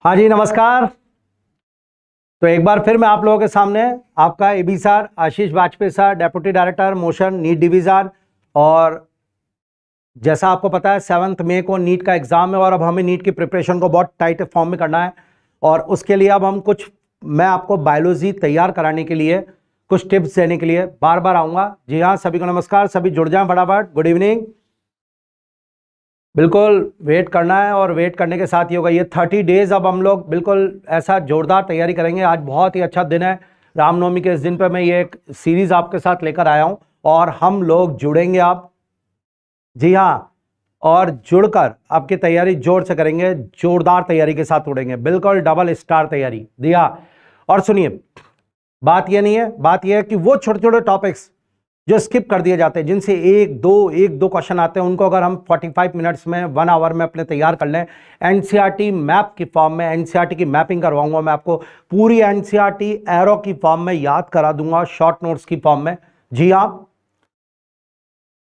हाँ जी, नमस्कार। तो एक बार फिर मैं आप लोगों के सामने आपका AB sir, Ashish Vajpayee sir, deputy director Motion NEET division. और जैसा आपको पता है 7 मई को नीट का एग्ज़ाम है और अब हमें नीट की प्रिपरेशन को बहुत टाइट फॉर्म में करना है। और उसके लिए अब हम मैं आपको बायोलॉजी तैयार कराने के लिए कुछ टिप्स देने के लिए बार बार आऊँगा। जी हाँ, सभी को नमस्कार, सभी जुड़ जाएं फटाफट। Good evening. बिल्कुल वेट करना है और वेट करने के साथ ही होगा। ये 30 डेज अब हम लोग बिल्कुल ऐसा जोरदार तैयारी करेंगे। आज बहुत ही अच्छा दिन है, रामनवमी के इस दिन पे मैं ये एक सीरीज आपके साथ लेकर आया हूं और हम लोग जुड़ेंगे आप। जी हाँ, और जुड़कर आपकी तैयारी जोर से करेंगे, जोरदार तैयारी के साथ उड़ेंगे, बिल्कुल डबल स्टार तैयारी दिया। और सुनिए, बात यह नहीं है, बात यह है कि वो छोटे छोटे टॉपिक्स जो स्किप कर दिए जाते हैं, जिनसे एक दो क्वेश्चन आते हैं, उनको अगर हम 45 मिनट्स में 1 आवर में अपने तैयार कर लें, एनसीईआरटी मैप की फॉर्म में, एनसीईआरटी की मैपिंग करवाऊंगा मैं आपको, पूरी एनसीईआरटी एरो की फॉर्म में याद करा दूंगा, शॉर्ट नोट्स की फॉर्म में। जी हाँ,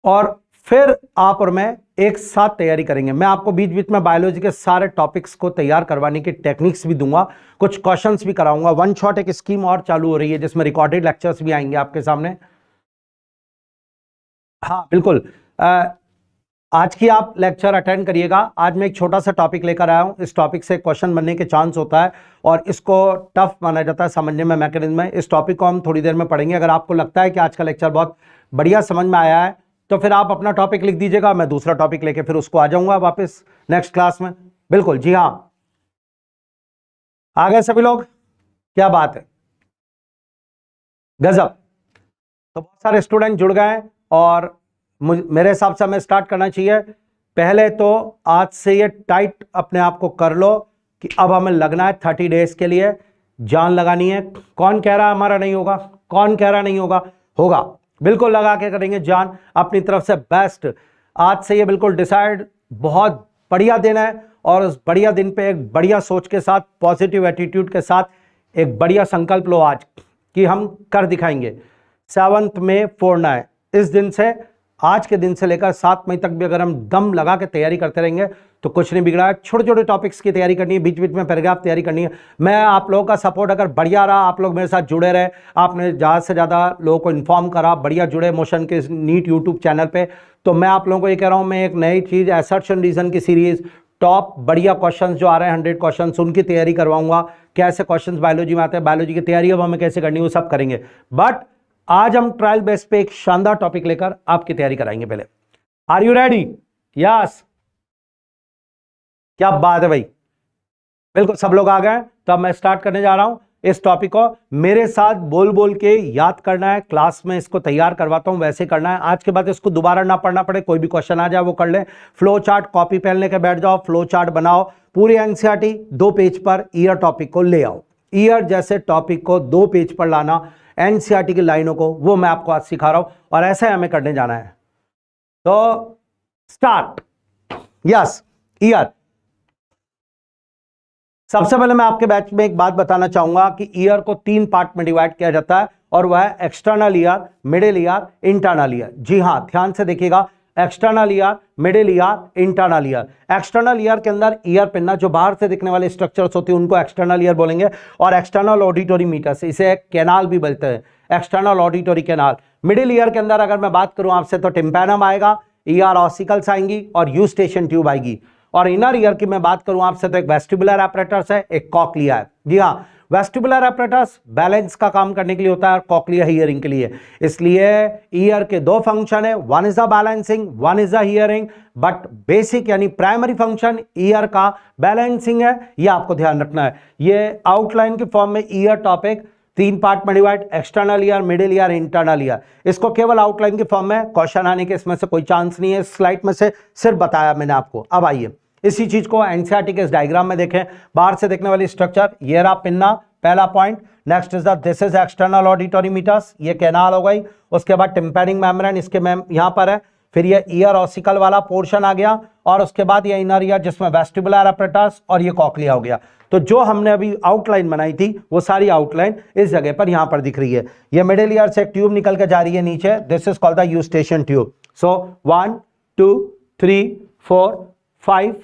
और फिर आप और मैं एक साथ तैयारी करेंगे। मैं आपको बीच बीच में बायोलॉजी के सारे टॉपिक्स को तैयार करवाने की टेक्निक्स भी दूंगा, कुछ क्वेश्चंस भी कराऊंगा। वन शॉट एक स्कीम और चालू हो रही है जिसमें रिकॉर्डेड लेक्चर्स भी आएंगे आपके सामने। हाँ बिल्कुल, आज की आप लेक्चर अटेंड करिएगा। आज मैं एक छोटा सा टॉपिक लेकर आया हूँ। इस टॉपिक से क्वेश्चन बनने के चांस होता है और इसको टफ माना जाता है समझने में, मैकेनिज्म है। इस टॉपिक को हम थोड़ी देर में पढ़ेंगे। अगर आपको लगता है कि आज का लेक्चर बहुत बढ़िया समझ में आया है तो फिर आप अपना टॉपिक लिख दीजिएगा, मैं दूसरा टॉपिक लेके फिर उसको आ जाऊंगा वापस नेक्स्ट क्लास में। बिल्कुल, जी हाँ, आ गए सभी लोग? क्या बात है, गजब। तो बहुत सारे स्टूडेंट जुड़ गए और मेरे हिसाब से हमें स्टार्ट करना चाहिए। पहले तो आज से ये टाइट अपने आप को कर लो कि अब हमें लगना है 30 डेज के लिए, जान लगानी है। कौन कह रहा है हमारा नहीं होगा? कौन कह रहा नहीं होगा? होगा, बिल्कुल लगा के करेंगे जान, अपनी तरफ से बेस्ट। आज से ये बिल्कुल डिसाइड, बहुत बढ़िया दिन है और उस बढ़िया दिन पे एक बढ़िया सोच के साथ, पॉजिटिव एटीट्यूड के साथ एक बढ़िया संकल्प लो आज कि हम कर दिखाएंगे। 7 मई फोड़ना है। इस दिन से, आज के दिन से लेकर 7 मई तक भी अगर हम दम लगा के तैयारी करते रहेंगे तो कुछ नहीं बिगड़ा है। छोटे छोटे टॉपिक्स की तैयारी करनी है, बीच बीच में पैराग्राफ तैयारी करनी है। मैं आप लोगों का सपोर्ट अगर बढ़िया रहा, आप लोग मेरे साथ जुड़े रहे, आपने ज़्यादा से ज़्यादा लोगों को इन्फॉर्म करा, बढ़िया जुड़े मोशन के नीट यूट्यूब चैनल पे, तो मैं आप लोगों को ये कह रहा हूँ, मैं एक नई चीज़, असर्शन रीजन की सीरीज, टॉप बढ़िया क्वेश्चंस जो आ रहे हैं 100 क्वेश्चंस, उनकी तैयारी करवाऊंगा। कैसे क्वेश्चंस बायोलॉजी में आते हैं, बायोलॉजी की तैयारी अब हमें कैसे करनी है, वो सब करेंगे। बट आज हम ट्रायल बेस पे एक शानदार टॉपिक लेकर आपकी तैयारी कराएंगे। पहले, आर यू रेडी? यस, क्या बात है भाई, बिल्कुल सब लोग आ गए। तो अब मैं स्टार्ट करने जा रहा हूं इस टॉपिक को। मेरे साथ बोल बोल के याद करना है, क्लास में इसको तैयार करवाता हूं वैसे करना है। आज के बाद इसको दोबारा ना पढ़ना पड़े, कोई भी क्वेश्चन आ जाए वो कर ले। फ्लो चार्ट कॉपी पेन लेके बैठ जाओ, फ्लो चार्ट बनाओ, पूरी NCERT 2 page per year topic को ले आओ। ईयर जैसे टॉपिक को 2 पेज पर लाना, एनसीईआरटी की लाइनों को, वो मैं आपको आज सिखा रहा हूं और ऐसे हमें करने जाना है। तो स्टार्ट। Yes, year. सबसे पहले मैं आपके बैच में एक बात बताना चाहूंगा कि ईयर को 3 पार्ट में डिवाइड किया जाता है और वह है external ear, middle ear, internal ear. जी हां, ध्यान से देखिएगा, external ear, middle ear, internal ear. External ear के अंदर ईयर पिन्ना, जो बाहर से दिखने वाले स्ट्रक्चर्स होते हैं उनको एक्सटर्नल ईयर बोलेंगे। और एक्सटर्नल ऑडिटरी मीटर्स, इसे कैनाल भी बोलते हैं, external auditory canal. Middle ear के अंदर अगर मैं बात करूं आपसे तो टिम्पैनम आएगा, ईआर ऑसिकल्स आएंगी और यूस्टेशन ट्यूब आएगी। और इनर ईयर की मैं बात करूं आपसे तो एक वेस्टिबुलर एपरेटस है, एक कॉक्लिया है। जी हाँ, वेस्टिबुलर एपरेटस बैलेंस का काम करने के लिए होता है और कॉक्लिया हियरिंग के लिए। इसलिए ईयर के 2 फंक्शन है, one is a balancing, one is a hearing. But basic यानी प्राइमरी फंक्शन ईयर का बैलेंसिंग है, ये आपको ध्यान रखना है। ये आउटलाइन के फॉर्म में ईयर टॉपिक 3 पार्ट में divide, external ear, middle ear, internal year. इसको केवल आउटलाइन की फॉर्म में, क्वेश्चन आने के इसमें से कोई चांस नहीं है, स्लाइड में से सिर्फ बताया मैंने आपको। अब आइए इसी चीज को एनसीईआरटी के इस डायग्राम में देखें। बाहर से देखने वाली स्ट्रक्चर, ये रहा पिन्ना, पहला point. Next is this is external auditory meatus, ये कैनाल हो गई। उसके बाद टिम्पैनिक मेम्ब्रेन, इसके यहां पर है। फिर ये ईयर ऑसिकल वाला पोर्शन आ गया और उसके बाद ये इनर ईयर जिसमें वेस्टिबुलर एपरेटस और ये कॉक्लिया हो गया। तो जो हमने अभी आउटलाइन बनाई थी वो सारी आउटलाइन इस जगह पर यहां पर दिख रही है। ये मिडिल ईयर से एक ट्यूब निकल के जा रही है नीचे, this is called the Eustachian tube. So 1 2 3 4 5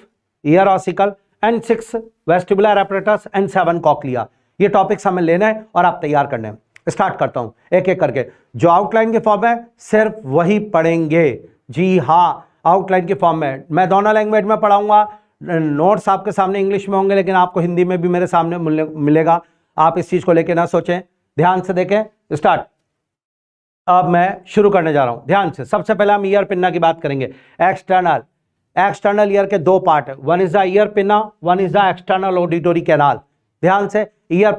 year ossicle, and 6 vestibular apparatus and 7 cochlea. ये टॉपिक्स हमें लेने हैं और आप तैयार करने हैं। स्टार्ट करता हूं एक एक करके। जो आउटलाइन के फॉर्म है सिर्फ वही पढ़ेंगे। जी हाँ, आउटलाइन के फॉर्म में मैं दोनों लैंग्वेज में पढ़ाऊंगा। नोट्स आपके सामने इंग्लिश में होंगे, लेकिन आपको हिंदी में भी मेरे सामने मिलेगा। आप इस चीज को लेके ना सोचें, ध्यान से देखें। स्टार्ट। अब मैं शुरू करने जा रहा हूं, ध्यान से। सबसे पहले हम ईयर पिन्ना की बात करेंगे। एक्सटर्नल ईयर के दो पार्ट है, one is the ear pinna, one is the external auditory canal. ध्यान से, ईयर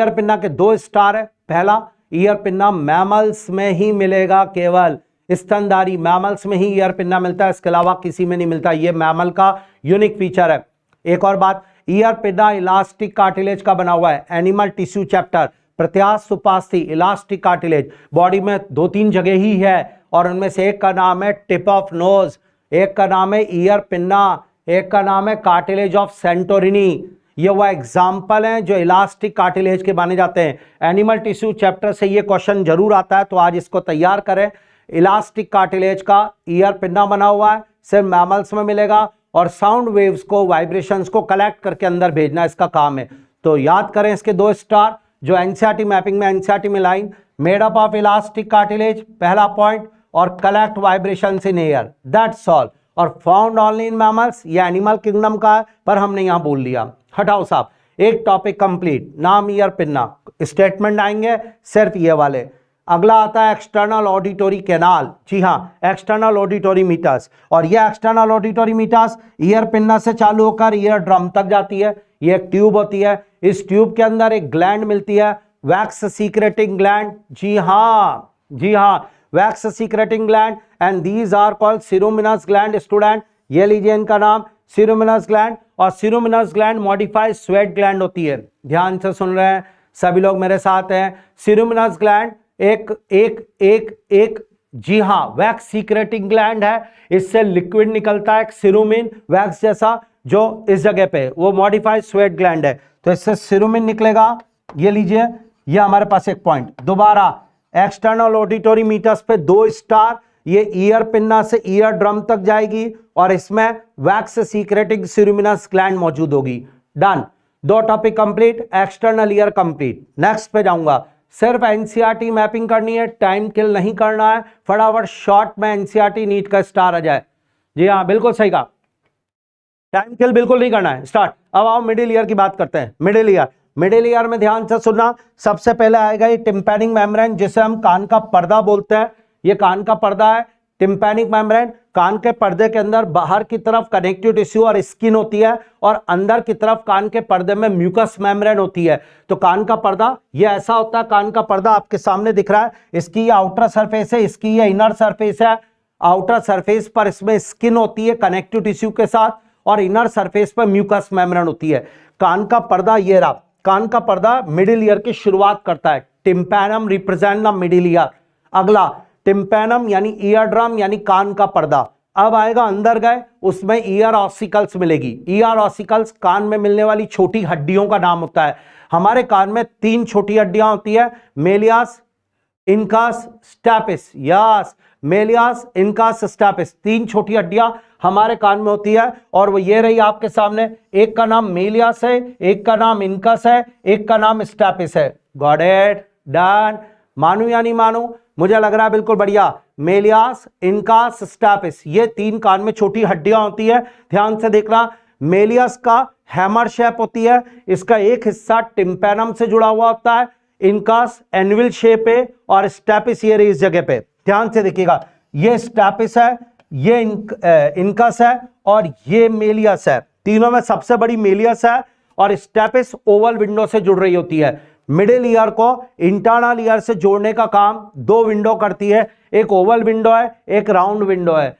पिन्ना के दो स्टार है। पहला, ईयर पिन्ना मैमल्स में ही मिलेगा, केवल स्तनधारी मैमल्स में ही ईयर पिन्ना मिलता है, इसके अलावा किसी में नहीं मिलता। ये मैमल का यूनिक फीचर है। एक और बात, ईयर पिन्ना इलास्टिक कार्टिलेज का बना हुआ है। एनिमल टिश्यू चैप्टर, प्रत्यास्थ सुपास्थि, इलास्टिक कार्टिलेज बॉडी में 2-3 जगह ही है, और उनमें से एक का नाम है टिप ऑफ नोज, एक का नाम है ईयर पिन्ना, एक का नाम है कार्टिलेज ऑफ सेंटोरिनी। ये वह एग्जाम्पल हैं जो इलास्टिक कार्टिलेज के माने जाते हैं। एनिमल टिश्यू चैप्टर से ये क्वेश्चन जरूर आता है, तो आज इसको तैयार करें। इलास्टिक कार्टिलेज का ईयर पिन्ना बना हुआ है, सिर्फ मैमल्स में मिलेगा, और साउंड वेव्स को, वाइब्रेशंस को कलेक्ट करके अंदर भेजना इसका काम है। तो याद करें इसके दो स्टार, जो एनसीईआरटी मैपिंग में, एनसीईआरटी में line made up of elastic cartilage, पहला पॉइंट, और collect vibrations in air, that's all. और फाउंड ओनली इन मैमल्स, ये एनिमल किंगडम का है, पर हमने यहां बोल लिया। हटाओ साहब, एक टॉपिक कंप्लीट। नाम ईयर पिन्ना, स्टेटमेंट आएंगे सिर्फ ये वाले। अगला आता है एक्सटर्नल ऑडिटोरी कैनाल। जी हाँ, एक्सटर्नल ऑडिटोरी मीटर्स, और ये external auditory meatus ear pinna से चालू होकर ईयर ड्रम तक जाती है। ये एक ट्यूब होती है, इस ट्यूब के अंदर एक ग्लैंड मिलती है, वैक्स सीक्रेटिंग ग्लैंड। जी हाँ, wax secreting gland, and these are called ceruminous gland. Student ये लीजिए इनका नाम, सिरोमिनस ग्लैंड। और ceruminous gland modified sweat gland होती है। ध्यान से सुन रहे हैं सभी लोग, मेरे साथ हैं। सिरोमिनस ग्लैंड एक जी हाँ, वैक्स सीक्रेटिंग ग्लैंड है। इससे लिक्विड निकलता है, सिरोमिन वैक्स जैसा, जो इस जगह पे वो मॉडिफाइड स्वेट ग्लैंड है, तो इससे सिरोमिन निकलेगा। ये लीजिए, ये हमारे पास एक पॉइंट। दोबारा एक्सटर्नल ऑडिटोरी मीटर्स पे 2 स्टार, ये ईयर पिन्ना से ईयर ड्रम तक जाएगी, और इसमें वैक्स सीक्रेटिंग सिरोमिनस ग्लैंड मौजूद होगी। Done, 2 topic complete, external ear complete. Next पे जाऊंगा। सिर्फ एनसीईआरटी मैपिंग करनी है, टाइम किल नहीं करना है, फटाफट शॉर्ट में एनसीईआरटी नीट का स्टार आ जाए। जी हाँ, बिल्कुल सही कहा, टाइम किल बिल्कुल नहीं करना है। स्टार्ट। अब आओ मिडिल ईयर की बात करते हैं। मिडिल ईयर में ध्यान से सुनना। सबसे पहले आएगा ये टिम्पैनिक मेम्ब्रेन, जिसे हम कान का पर्दा बोलते हैं। ये कान का पर्दा है, टिम्पैनिक मेम्ब्रेन। कान के पर्दे के अंदर बाहर की तरफ कनेक्टिव टिश्यू और स्किन होती है, और अंदर की तरफ कान के पर्दे में म्यूकस मेम्ब्रेन होती है। तो कान का पर्दा ये ऐसा होता है। कान का पर्दा आपके सामने दिख रहा है, इसकी ये आउटर सरफेस है, इसकी ये इनर सरफेस है। आउटर सरफेस पर इसमें स्किन होती है कनेक्टिव टिश्यू के साथ, और इनर सरफेस पर म्यूकस मेम्ब्रेन होती है। कान का पर्दा ये रहा। कान का पर्दा मिडिल ईयर की शुरुआत करता है। Tympanum represent the middle ear. अगला टिम्पैनम यानी ईयर ड्रम यानी कान का पर्दा। अब आएगा अंदर गए, उसमें ईयर ऑसिकल्स मिलेगी। ईयर ऑसिकल्स कान में मिलने वाली छोटी हड्डियों का नाम होता है। हमारे कान में 3 छोटी हड्डियां होती है, मेलियास, इनकास, स्टैपिस। यस, मेलियास, इनकास, स्टैपिस, 3 छोटी हड्डियां हमारे कान में होती है, और वो ये रही आपके सामने। एक का नाम मेलियास है, एक का नाम इनकस है, एक का नाम स्टैपिस है। Got it? डन। मानू या नहीं मानू? मुझे लग रहा है बिल्कुल बढ़िया। मेलियास, इनकास, स्टैपिस, ये 3 कान में छोटी हड्डियां होती है। ध्यान से देखना, मेलियस का हैमर शेप होती है, इसका एक हिस्सा टिम्पैनम से जुड़ा हुआ होता है। इनकास एनविल शेप है, और स्टैपिस ये रही इस जगह पे। ध्यान से देखिएगा, ये स्टैपिस है, ये इनकस है, और ये मेलियस है। तीनों में सबसे बड़ी मेलियस है, और स्टैपिस ओवल विंडो से जुड़ रही होती है। मिडिल ईयर को इंटरनल ईयर से जोड़ने का काम 2 विंडो करती है, एक ओवल विंडो है, एक राउंड विंडो है।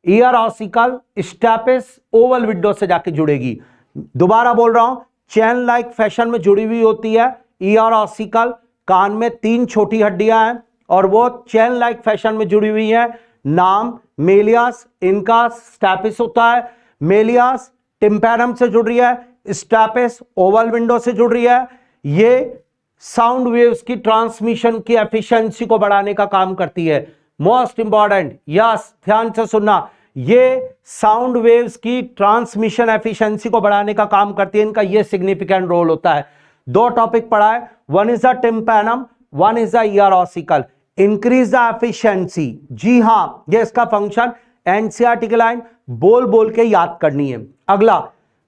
ईयर ऑसिकल स्टैपिस ओवल विंडो से जाके जुड़ेगी। दोबारा बोल रहा हूं, चैन लाइक फैशन में जुड़ी हुई होती है ईयर ऑसिकल। कान में 3 छोटी हड्डियां हैं, और वो चैन लाइक फैशन में जुड़ी हुई है। नाम मेलियस, इनकास, स्टैपिस होता है। मेलियस टिम्पैनम से जुड़ रही है, स्टैपिस ओवल विंडो से जुड़ रही है। ये साउंड वेव्स की ट्रांसमिशन की एफिशिएंसी को बढ़ाने का काम करती है। मोस्ट इंपॉर्टेंट, यस ध्यान से सुनना, ये साउंड वेव्स की ट्रांसमिशन एफिशिएंसी को बढ़ाने का काम करती है, इनका ये सिग्निफिकेंट रोल होता है। दो टॉपिक पढ़ा है, one is the tympanum, one is the ear ossicle. Increase the efficiency, जी हां, ये इसका फंक्शन। एनसीईआरटी की लाइन बोल बोल के याद करनी है। अगला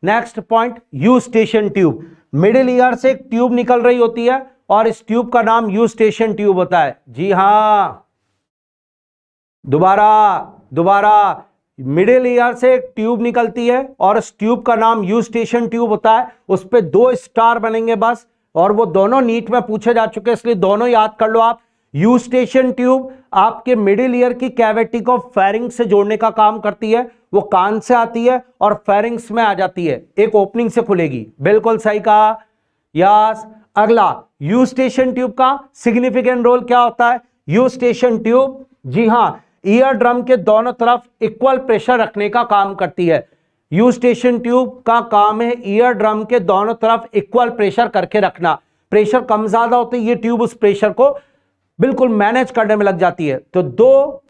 next point, Eustachian tube. Middle ear से एक ट्यूब निकल रही होती है और इस ट्यूब का नाम यूस्टेशन ट्यूब होता है। जी हां, दोबारा मिडिल ईयर से एक ट्यूब निकलती है और इस ट्यूब का नाम यूस्टेशन ट्यूब होता है। उस पे 2 स्टार बनेंगे बस, और वो दोनों नीट में पूछे जा चुके हैं, इसलिए दोनों याद कर लो आप। यूस्टेशन ट्यूब आपके मिडिल ईयर की कैविटी को फेरिंग्स से जोड़ने का काम करती है। वो कान से आती है और फेरिंग्स में आ जाती है, एक ओपनिंग से खुलेगी। बिल्कुल सही कहा, यस। अगला, यूस्टेशन ट्यूब का सिग्निफिकेंट रोल क्या होता है? यूस्टेशन ट्यूब, जी हां, ईयर ड्रम के दोनों तरफ इक्वल प्रेशर रखने का काम करती है। यूस्टेशन ट्यूब का काम है ईयर ड्रम के दोनों तरफ इक्वल प्रेशर करके रखना। प्रेशर कम ज्यादा होते ये ट्यूब उस प्रेशर को बिल्कुल मैनेज करने में लग जाती है। तो 2,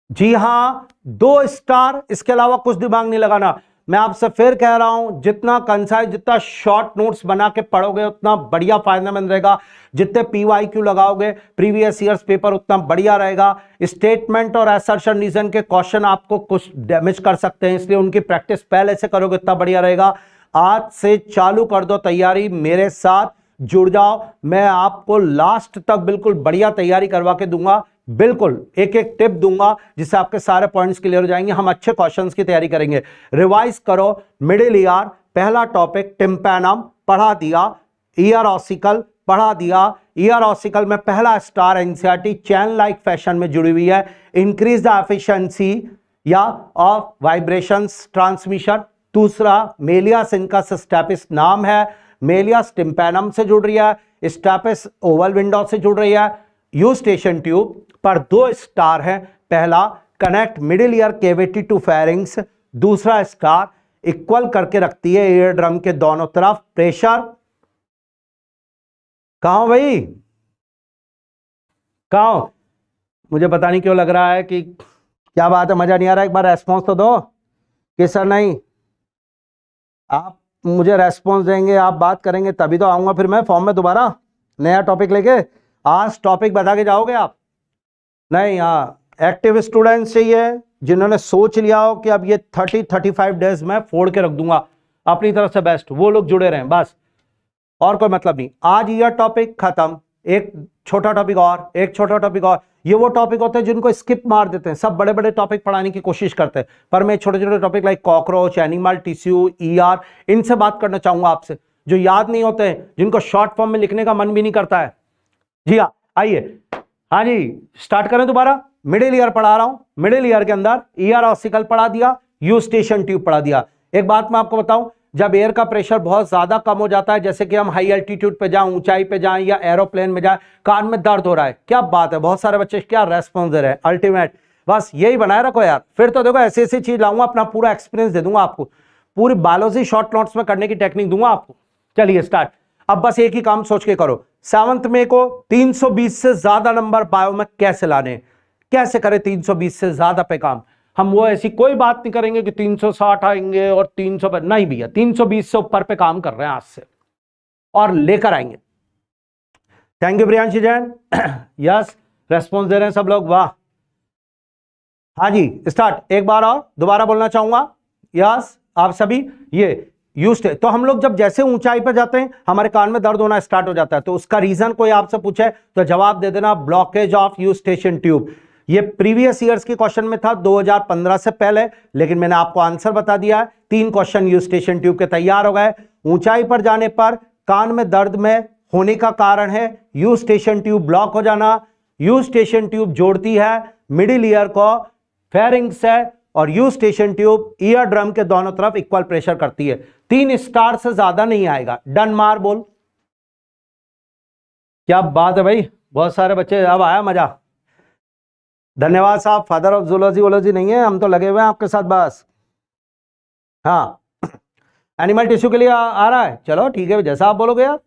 जी हां, 2 स्टार, इसके अलावा कुछ दिमाग नहीं लगाना। मैं आपसे फिर कह रहा हूं, जितना कंसाइज, जितना शॉर्ट नोट्स बना के पढ़ोगे उतना बढ़िया फायदेमंद रहेगा। जितने पीवाईक्यू लगाओगे प्रीवियस ईयर्स पेपर, उतना बढ़िया रहेगा। स्टेटमेंट और असर्शन रीजन के क्वेश्चन आपको कुछ डैमेज कर सकते हैं, इसलिए उनकी प्रैक्टिस पहले से करोगे उतना बढ़िया रहेगा। आज से चालू कर दो तैयारी, मेरे साथ जुड़ जाओ। मैं आपको लास्ट तक बिल्कुल बढ़िया तैयारी करवा के दूंगा, बिल्कुल एक एक टिप दूंगा जिससे आपके सारे पॉइंट्स क्लियर हो जाएंगे। हम अच्छे क्वेश्चंस की तैयारी करेंगे। रिवाइज करो, मिडिल ईयर पहला टॉपिक टिम्पैनम पढ़ा दिया, ईयर ऑसिकल पढ़ा दिया। ईयर ऑसिकल में पहला स्टार एनसीईआरटी चैन लाइक फैशन में जुड़ी हुई है। इंक्रीज द एफिशिएंसी या ऑफ वाइब्रेशंस ट्रांसमिशन। दूसरा, मेलियास इनका स्टेपिस नाम है, मेलियास टिम्पैनम से जुड़ रही है, स्टेपिस ओवल विंडो से जुड़ रही है। यूस्टेशन ट्यूब पर 2 स्टार है। पहला, connect middle ear cavity to pharynx. दूसरा स्टार, इक्वल करके रखती है ईयर ड्रम के दोनों तरफ प्रेशर। कहां भाई, कहां? मुझे पता नहीं क्यों लग रहा है कि क्या बात है, मजा नहीं आ रहा। एक बार रेस्पॉन्स तो दो कि सर नहीं। आप मुझे रेस्पॉन्स देंगे, आप बात करेंगे तभी तो आऊंगा फिर मैं फॉर्म में दोबारा नया टॉपिक लेके। आज टॉपिक बता के जाओगे आप? नहीं, हाँ, एक्टिव स्टूडेंट्स चाहिए जिन्होंने सोच लिया हो कि अब ये 30-35 डेज में फोड़ के रख दूंगा अपनी तरफ से बेस्ट, वो लोग जुड़े रहें बस, और कोई मतलब नहीं। आज ये टॉपिक खत्म, एक छोटा टॉपिक और, एक छोटा टॉपिक और। ये वो टॉपिक होते हैं जिनको स्किप मार देते हैं, सब बड़े बड़े टॉपिक पढ़ाने की कोशिश करते हैं, पर मैं छोटे छोटे topic like cockroach, animal tissue, ER, इनसे बात करना चाहूंगा आपसे, जो याद नहीं होते हैं, जिनको शॉर्ट फॉर्म में लिखने का मन भी नहीं करता है। जी हाँ, आइए, हाँ जी, स्टार्ट करें दोबारा। मिडिल ईयर पढ़ा रहा हूं। मिडिल ईयर के अंदर ईयर ऑसिकल पढ़ा दिया, यूस्टेशन ट्यूब पढ़ा दिया। एक बात मैं आपको बताऊं, जब एयर का प्रेशर बहुत ज्यादा कम हो जाता है, जैसे कि हम हाई एल्टीट्यूड पे जाएं, ऊंचाई पे जाएं या एरोप्लेन में जाएं, कान में दर्द हो रहा है, क्या बात है, बहुत सारे बच्चे क्या रेस्पॉन्स दे रहे हैं, अल्टीमेट। बस यही बनाए रखो यार, फिर तो देखो ऐसी ऐसी चीज लाऊंगा, अपना पूरा एक्सपीरियंस दे दूंगा आपको, पूरी बायोलॉजी शॉर्ट नोट्स में करने की टेक्निक दूंगा आपको। चलिए स्टार्ट। अब बस एक ही काम सोच के करो, 7th में को 320 से ज्यादा नंबर बायो में कैसे लाने, कैसे करें 320 से ज्यादा पे काम। हम वो ऐसी कोई बात नहीं करेंगे कि 360 आएंगे और 300 पर, नहीं भैया, 320 से ऊपर पे काम कर रहे हैं आज से और लेकर आएंगे। Thank you Priyanshi Jain, yes, response दे रहे हैं सब लोग, वाह। हाँ जी, स्टार्ट। एक बार और दोबारा बोलना चाहूंगा, यस, आप सभी ये यूज्ड है। तो हम लोग जब जैसे ऊंचाई पर जाते हैं हमारे कान में दर्द होना स्टार्ट हो जाता है, तो उसका रीजन कोई आपसे पूछे तो जवाब दे देना ब्लॉकेज ऑफ यूस्टेशन ट्यूब। ये प्रीवियस ईयर्स के क्वेश्चन में था 2015 से पहले, लेकिन मैंने आपको आंसर बता दिया है। 3 क्वेश्चन यूस्टेशन ट्यूब के तैयार हो गए। ऊंचाई पर जाने पर कान में दर्द में होने का कारण है यूस्टेशन ट्यूब ब्लॉक हो जाना। यूस्टेशन ट्यूब जोड़ती है मिडिल ईयर को फेरिंग्स से, और यूस्टेशन ट्यूब ईयर ड्रम के दोनों तरफ इक्वल प्रेशर करती है। 3 स्टार से ज्यादा नहीं आएगा। डन मार बोल, क्या बात है भाई, बहुत सारे बच्चे, अब आया मजा। धन्यवाद साहब, फादर ऑफ जूलॉजी वोलॉजी नहीं है, हम तो लगे हुए हैं आपके साथ बस। हाँ, एनिमल टिश्यू के लिए आ रहा है, चलो ठीक है, जैसा आप बोलोगे यार।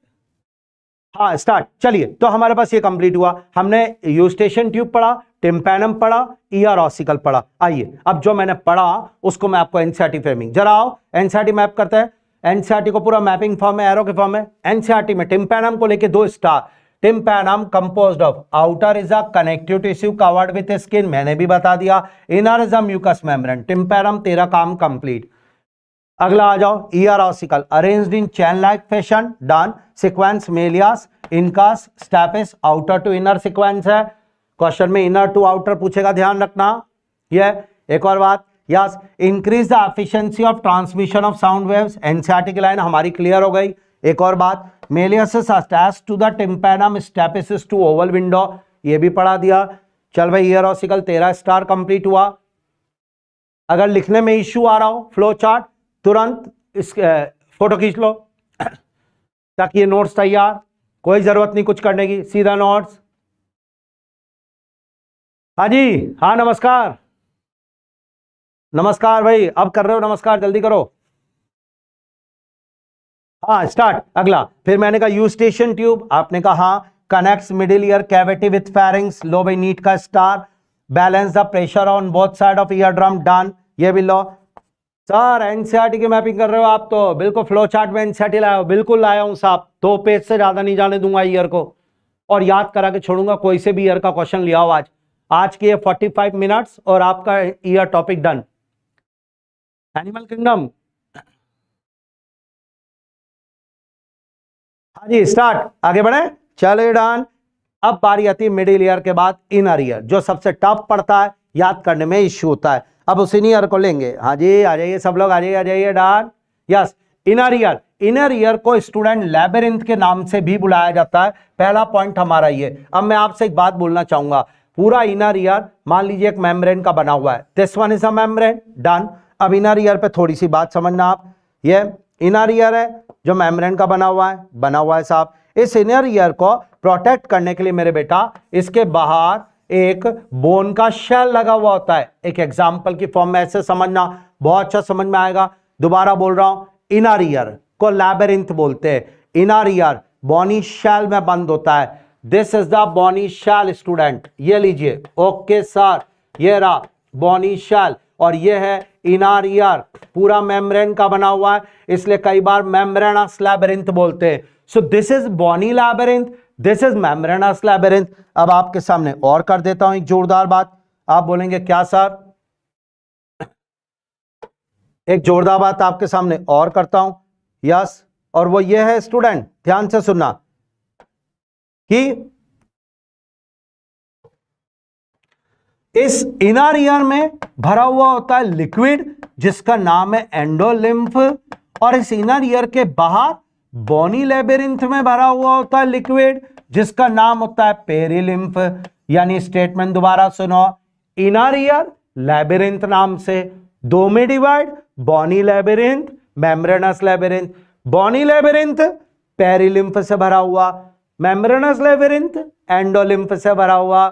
हाँ स्टार्ट। चलिए, तो हमारे पास ये कंप्लीट हुआ, हमने यूस्टेशन ट्यूब पढ़ा, टिम्पैनम पढ़ा, ईआर ऑसिकल पढ़ा। आइए अब जो मैंने पढ़ा उसको मैं आपको एनसीईआरटी फ्रेमिंग, जरा आओ एनसीईआरटी मैप करते हैं। एनसीईआरटी को पूरा मैपिंग फॉर्म में, एरो के फॉर्म में। एनसीईआरटी में टिम्पैनम को लेके 2 star. Tympanum composed of outer is a connective tissue covered with skin, मैंने भी बता दिया। Inner is a mucous membrane. Tympanum तेरा काम कंप्लीट। अगला आ जाओ, ear ossicle arranged in chain like fashion, done. Sequence malleus, incus, stapes, outer to inner sequence है। क्वेश्चन में इनर टू आउटर पूछेगा, ध्यान रखना। यह एक और बात, yes, increase the efficiency of transmission of sound waves. NCERT की लाइन हमारी क्लियर हो गई। एक और बात, malleus attached to the tympanum, stapes to oval window, ये भी पढ़ा दिया। चल भाई, ईआर ऑसिकल 13 स्टार कंप्लीट हुआ। अगर लिखने में इश्यू आ रहा हो, फ्लो चार्ट तुरंत इस फोटो खींच लो ताकि ये नोट्स तैयार, कोई जरूरत नहीं कुछ करने की, सीधा नोट्स। हाँ जी, हाँ नमस्कार, नमस्कार भाई, अब कर रहे हो नमस्कार, जल्दी करो। हाँ स्टार्ट। अगला, फिर मैंने कहा यूस्टेशन ट्यूब, आपने कहा हाँ। Connects middle ear cavity with pharynx, लो भाई नीट का star. Balance the pressure on both side of eardrum, done, ये भी लो। सर एनसीईआरटी की मैपिंग कर रहे हो आप तो बिल्कुल फ्लो चार्ट में एनसीईआरटी लाया हो, बिल्कुल लाया हूं साहब। 2 पेज से ज्यादा नहीं जाने दूंगा ईयर को, और याद करा के छोड़ूंगा। कोई से भी ईयर का क्वेश्चन लिया हो आज की 45 मिनट्स और आपका year topic done. Animal kingdom, हाँ जी स्टार्ट, आगे बढ़े, चले डन। अब बारी आती है मिडिल ईयर के बाद इनर ईयर, जो सबसे टफ पड़ता है, याद करने में इश्यू होता है। अब उस ईयर को लेंगे। हाँ जी आ जाइए सब लोग, आ जाइए done. Yes, inner ear. Inner ear को स्टूडेंट लैबिरिंथ के नाम से भी बुलाया जाता है। पहला पॉइंट हमारा ये। अब मैं आपसे एक बात बोलना चाहूंगा, पूरा इनर ईयर मान लीजिए एक मेम्ब्रेन का बना हुआ है, this one is a membrane, done. अब इनर ईयर पे थोड़ी सी बात समझना आप, ये इनर ईयर है जो मेम्ब्रेन का बना हुआ है साहब। इस इनर ईयर को प्रोटेक्ट करने के लिए मेरे बेटा इसके बाहर एक बोन का शेल लगा हुआ होता है। एक एग्जांपल की फॉर्म में ऐसे समझना, बहुत अच्छा समझ में आएगा। दोबारा बोल रहा हूं, इनर ईयर को लैबिरिंथ बोलते हैं। इनर ईयर बॉनी शेल में बंद होता है। This is the bony shell student, ये लीजिए। ओके सर, ये रहा बॉनी शेल, और ये है इनर ईयर, पूरा मेम्ब्रेन का बना हुआ है, इसलिए कई बार मेम्ब्रेनस लैबिरिंथ बोलते हैं। So this is bony labyrinth, this is membranous labyrinth. अब आपके सामने और कर देता हूं एक जोरदार बात। आप बोलेंगे क्या सर? एक जोरदार बात आपके सामने और करता हूं, यस, और वो ये है स्टूडेंट, ध्यान से सुनना, कि इस इनर ईयर में भरा हुआ होता है लिक्विड जिसका नाम है एंडोलिम्फ, और इस इनर ईयर के बाहर बॉनी लैबिरिंथ में भरा हुआ होता है लिक्विड जिसका नाम होता है पेरिलिम्फ। यानी स्टेटमेंट दोबारा सुनो, इनर ईयर लैबिरिंथ नाम से, 2 में divide, bony labyrinth, membranous labyrinth. Bony labyrinth perilymph से भरा हुआ, मेम्ब्रेनस लैबिरिंथ एंडोलिम्फ से भरा हुआ।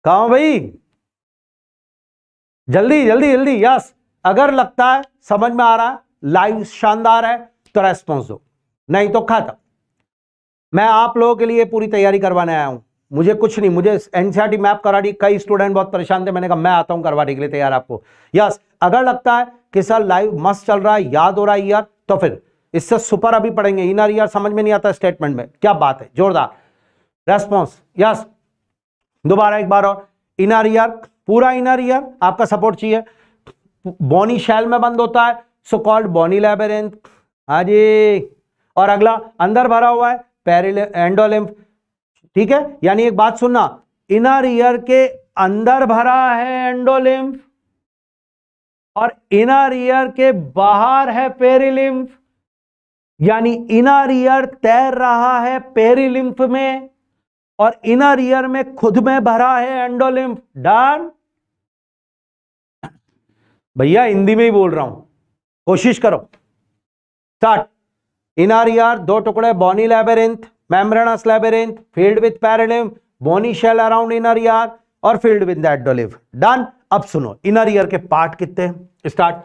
कहां भाई, जल्दी जल्दी जल्दी, यस। अगर लगता है समझ में आ रहा है, लाइव शानदार है, तो रेस्पॉन्स दो, नहीं तो खत्म। मैं आप लोगों के लिए पूरी तैयारी करवाने आया हूं, मुझे कुछ नहीं, मुझे एनसीईआरटी मैप करा दी। कई स्टूडेंट बहुत परेशान थे, मैंने कहा मैं आता हूं करवाने के लिए, तैयार आपको। यस, अगर लगता है कि सर लाइव मस्त चल रहा है, याद हो रहा है यार, तो फिर इससे सुपर अभी पढ़ेंगे। इनर ईयर समझ में नहीं आता स्टेटमेंट में, क्या बात है, जोरदार रेस्पॉन्स। यस, दोबारा एक बार और, इनर ईयर, पूरा इनर ईयर आपका सपोर्ट चाहिए, बॉनी शेल में बंद होता है, सो कॉल्ड बॉनी लैबिरिंथ। हाँ जी, और अगला अंदर भरा हुआ है एंडोलिम्फ, ठीक है। यानी एक बात सुनना, इनर ईयर के अंदर भरा है एंडोलिम्फ और इनर ईयर के बाहर है पेरिलिम्फ, यानी इनर ईयर तैर रहा है पेरिलिम्फ में और इनर ईयर में खुद में भरा है एंडोलिम्फ। डन भैया, हिंदी में ही बोल रहा हूं, कोशिश करो। स्टार्ट। इनर ईयर 2 टुकड़े, bony labyrinth, membranous labyrinth, filled with perilymph, bony shell around inner ear और फील्ड विद एंडोलिम्फ। डन। अब सुनो, इनर ईयर के पार्ट कितने हैं। स्टार्ट।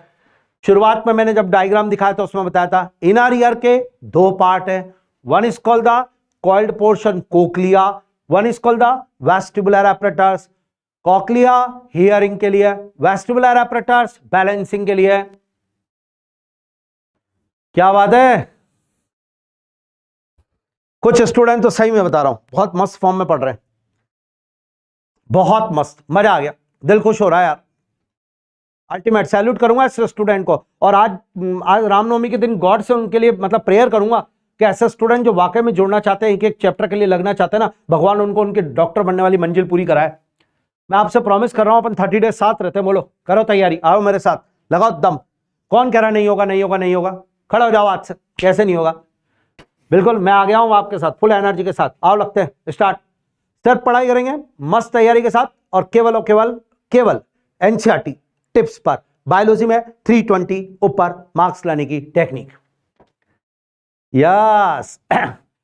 शुरुआत में मैंने जब डायग्राम दिखाया था उसमें बताया था इनर ईयर के 2 पार्ट है। One is called the coiled portion cochlea, one is called the vestibular apparatus, cochlea hearing के लिए, वेस्टिबुलर एपरेटस बैलेंसिंग के लिए। क्या बात है, कुछ स्टूडेंट तो सही में बता रहा हूं बहुत मस्त फॉर्म में पढ़ रहे हैं, बहुत मस्त, मजा आ गया, दिल खुश हो रहा है यार। अल्टीमेट सैल्यूट करूंगा इस स्टूडेंट को। और आज रामनवमी के दिन गॉड से उनके लिए मतलब प्रेयर करूंगा कि ऐसे स्टूडेंट जो वाकई में जुड़ना चाहते हैं, एक एक चैप्टर के लिए लगना चाहते हैं ना, भगवान उनको उनके डॉक्टर बनने वाली मंजिल पूरी कराए। मैं आपसे प्रॉमिस कर रहा हूं, अपन 30 डेज साथ रहते हैं। बोलो, करो तैयारी, आओ मेरे साथ, लगाओ दम। कौन कह रहा नहीं होगा, नहीं होगा, नहीं होगा? खड़ा हो जाओ आज से, कैसे नहीं होगा? बिल्कुल, मैं आ गया हूं आपके साथ फुल एनर्जी के साथ। आओ, लगते हैं स्टार्ट। सिर्फ पढ़ाई करेंगे मस्त तैयारी के साथ, और केवल और केवल एनसीईआरटी टिप्स पर। बायोलॉजी में 320 ऊपर मार्क्स लाने की टेक्निक। यस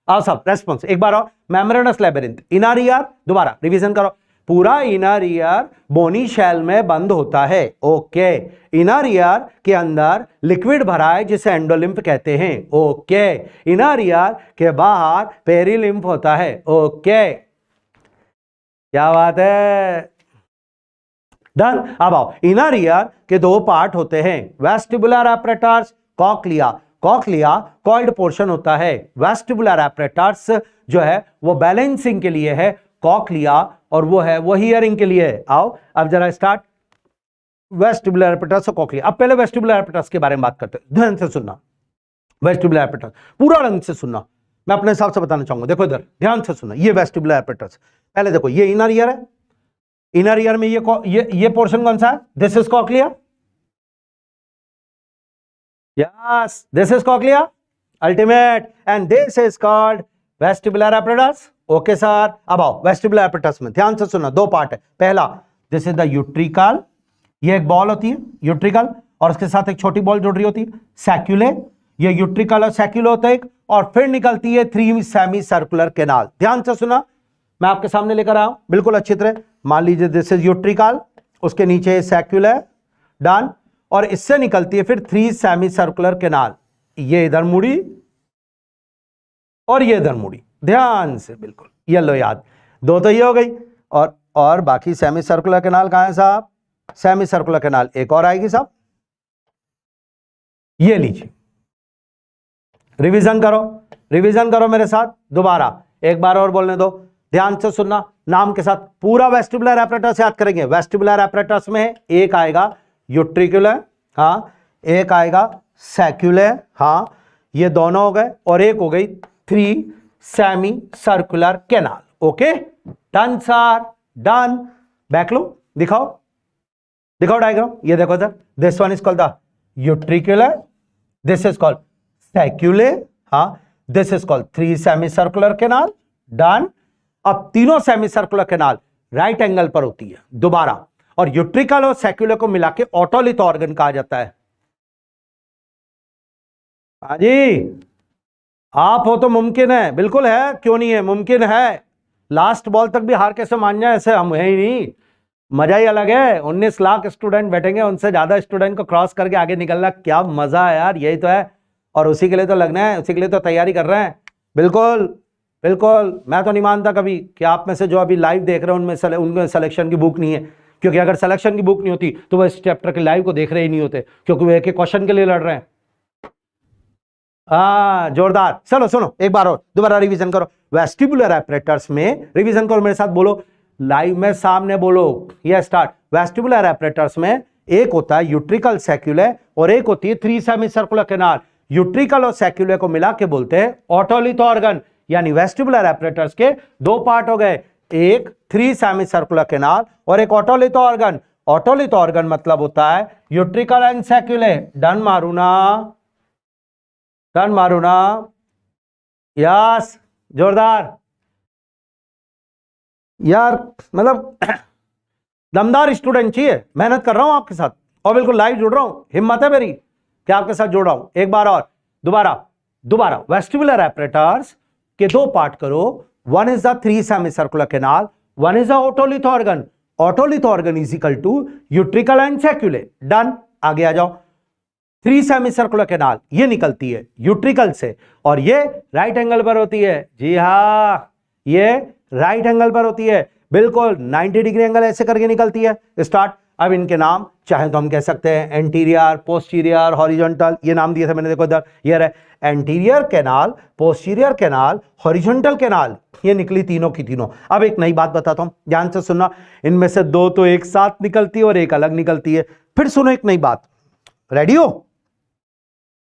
आओ सब, रेस्पॉन्स एक बार और। मेम्ब्रेनस लेबिरिंथ, इनर ईयर, दोबारा रिवीजन करो। पूरा इनर ईयर बोनी शेल में बंद होता है। ओके, इनर ईयर के अंदर लिक्विड भरा है जिसे एंडोलिम्फ कहते हैं। ओके, इनर ईयर के बाहर पेरिलिम्फ होता है। ओके, क्या बात है, डन। अब आओ, इनर ईयर के दो पार्ट होते हैं, vestibular apparatus, cochlea. Cochlea coiled portion होता है, वेस्टिबुलर एपरेटस जो है वो बैलेंसिंग के लिए है, कॉक्लिया और वो हियरिंग के लिए है। आओ अब जरा स्टार्ट, वेस्टिबुलर एपरेटस और कॉक्लिया। अब पहले वेस्टिबुलर एपरेटस के बारे में बात करते हैं, ध्यान से सुनना। वेस्टिबुलर एपरेटस पूरा ढंग से सुनना, मैं अपने हिसाब से बताना चाहूंगा। देखो इधर ध्यान से सुनना, ये वेस्टिबुलर एपरेटस। पहले देखो, ये इनर ईयर है, इनर ईयर में ये पोर्शन कौन सा है? This is cochlea. Yes, this is cochlea, ultimate, and this is called vestibular apparatus. Okay sir, अब आओ वेस्टिबुलर एपरेटस में ध्यान से सुनना, दो पार्ट है। पहला, दिस इज द यूट्रिकल, ये एक बॉल होती है यूट्रिकल, और उसके साथ एक छोटी बॉल जुड़ रही होती है सैक्यूले। ये यूट्रिकल और सैक्यूले होता है, और फिर निकलती है 3 सेमी सर्कुलर कैनाल। ध्यान से सुना, मैं आपके सामने लेकर आया हूं बिल्कुल अच्छी तरह। मान लीजिए दिस इज यूट्रिकल, उसके नीचे सैक्यूले, डन, और इससे निकलती है फिर 3 सेमी सर्कुलर कैनाल। ये इधर मुड़ी और ये इधर मुड़ी, ध्यान से, बिल्कुल ये लो याद, दो तो ये हो गई, और बाकी सेमी सर्कुलर कैनाल कहां है साहब? सेमी सर्कुलर कैनाल एक और आएगी साहब, ये लीजिए। रिवीजन करो मेरे साथ, दोबारा एक बार और बोलने दो, ध्यान से सुनना, नाम के साथ पूरा वेस्टिबुलर एपरेटस याद करेंगे। वेस्टिबुलर एपरेटस में एक आएगा यूट्रिकुलर, हाँ, एक आएगा सैक्यूलर, हाँ, ये दोनों हो गए, और एक हो गई 3 semi circular canal. Okay, done sir, done. Back लो, दिखाओ डायग्राम, ये देखो sir, this one is called the utricular, this is called saccular, हाँ, this is called 3 semi circular canal, done. अब तीनों semi circular canal right angle पर होती है, दोबारा, और यूट्रिकल और सैक्यूलर को मिला के ऑटोलिथ ऑर्गन कहा जाता है। हाँ जी, आप हो तो मुमकिन है, बिल्कुल है, क्यों नहीं है, मुमकिन है। लास्ट बॉल तक भी हार कैसे मान जाए, ऐसे हम है ही नहीं, मजा ही अलग है। 19 लाख स्टूडेंट बैठेंगे, उनसे ज्यादा स्टूडेंट को क्रॉस करके आगे निकलना, क्या मजा है यार, यही तो है। और उसी के लिए तो लगना है, उसी के लिए तो तैयारी कर रहे हैं। बिल्कुल बिल्कुल, मैं तो नहीं मानता कभी कि आप में से जो अभी लाइव देख रहे हैं उनमें सिलेक्शन की बुक नहीं है, क्योंकि अगर सिलेक्शन की बुक नहीं होती तो वह इस चैप्टर के लाइव को देख रहे ही नहीं होते, क्योंकि वो एक एक क्वेश्चन के लिए लड़ रहे हैं। जोरदार। चलो सुनो एक बार और, दोबारा रिवीजन करो। वेस्टिबुलर एपरेटस में, रिवीजन करो मेरे साथ, बोलो लाइव में सामने बोलो, ये स्टार्ट। वेस्टिबुलर एपरेटस में एक होता है यूट्रिकल सैक्यूलर, और एक होती है 3 सेमी सर्कुलर कैनाल। यूट्रिकल और सैक्यूलर को मिला के बोलते हैं ऑटोलिथ ऑर्गन, यानी वेस्टिबुलर एपरेटस के दो पार्ट हो गए, एक 3 सेमी सर्कुलर कैनाल और एक ऑटोलिथ ऑर्गन। ऑटोलिथ ऑर्गन मतलब होता है यूट्रिकल एंड सैक्यूलर। डन मारू ना, यस, जोरदार यार, मतलब दमदार स्टूडेंट चाहिए। मेहनत कर रहा हूं आपके साथ और बिल्कुल लाइव जुड़ रहा हूं, हिम्मत है मेरी कि आपके साथ जुड़ रहा हूं। एक बार और, दोबारा वेस्टिबुलर एपरेटस के दो पार्ट करो, one is the 3 semi circular canal, one is the otolith organ. Otolith organ is equal to utricle and saccular. Done, आगे आ जाओ। 3 सेमी सर्कुलर कैनाल ये निकलती है यूट्रिकल से, और ये राइट एंगल पर होती है। जी हाँ, ये राइट एंगल पर होती है, बिल्कुल 90 डिग्री एंगल ऐसे करके निकलती है। स्टार्ट। अब इनके नाम चाहे तो हम कह सकते हैं एंटीरियर, पोस्टीरियर, हॉरिजॉन्टल, ये नाम दिए थे मैंने, देखो इधर ये रहे anterior canal, posterior canal, horizontal canal, ये निकली तीनों की तीनों। अब एक नई बात बताता हूं, ध्यान से सुनना, इनमें से दो तो एक साथ निकलती है और एक अलग निकलती है। फिर सुनो एक नई बात, रेडी हो?